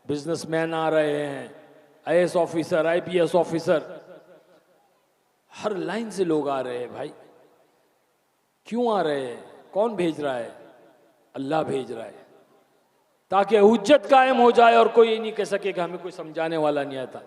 बिजनेसमैन आ रहे हैं, आईएएस ऑफिसर, आईपीएस ऑफिसर, हर लाइन से लोग आ रहे हैं। भाई क्यों आ रहे हैं? कौन भेज रहा है? अल्लाह भेज रहा है, ताकि हुज्जत कायम हो जाए और कोई ये नहीं कह सके कि हमें कोई समझाने वाला नहीं आता।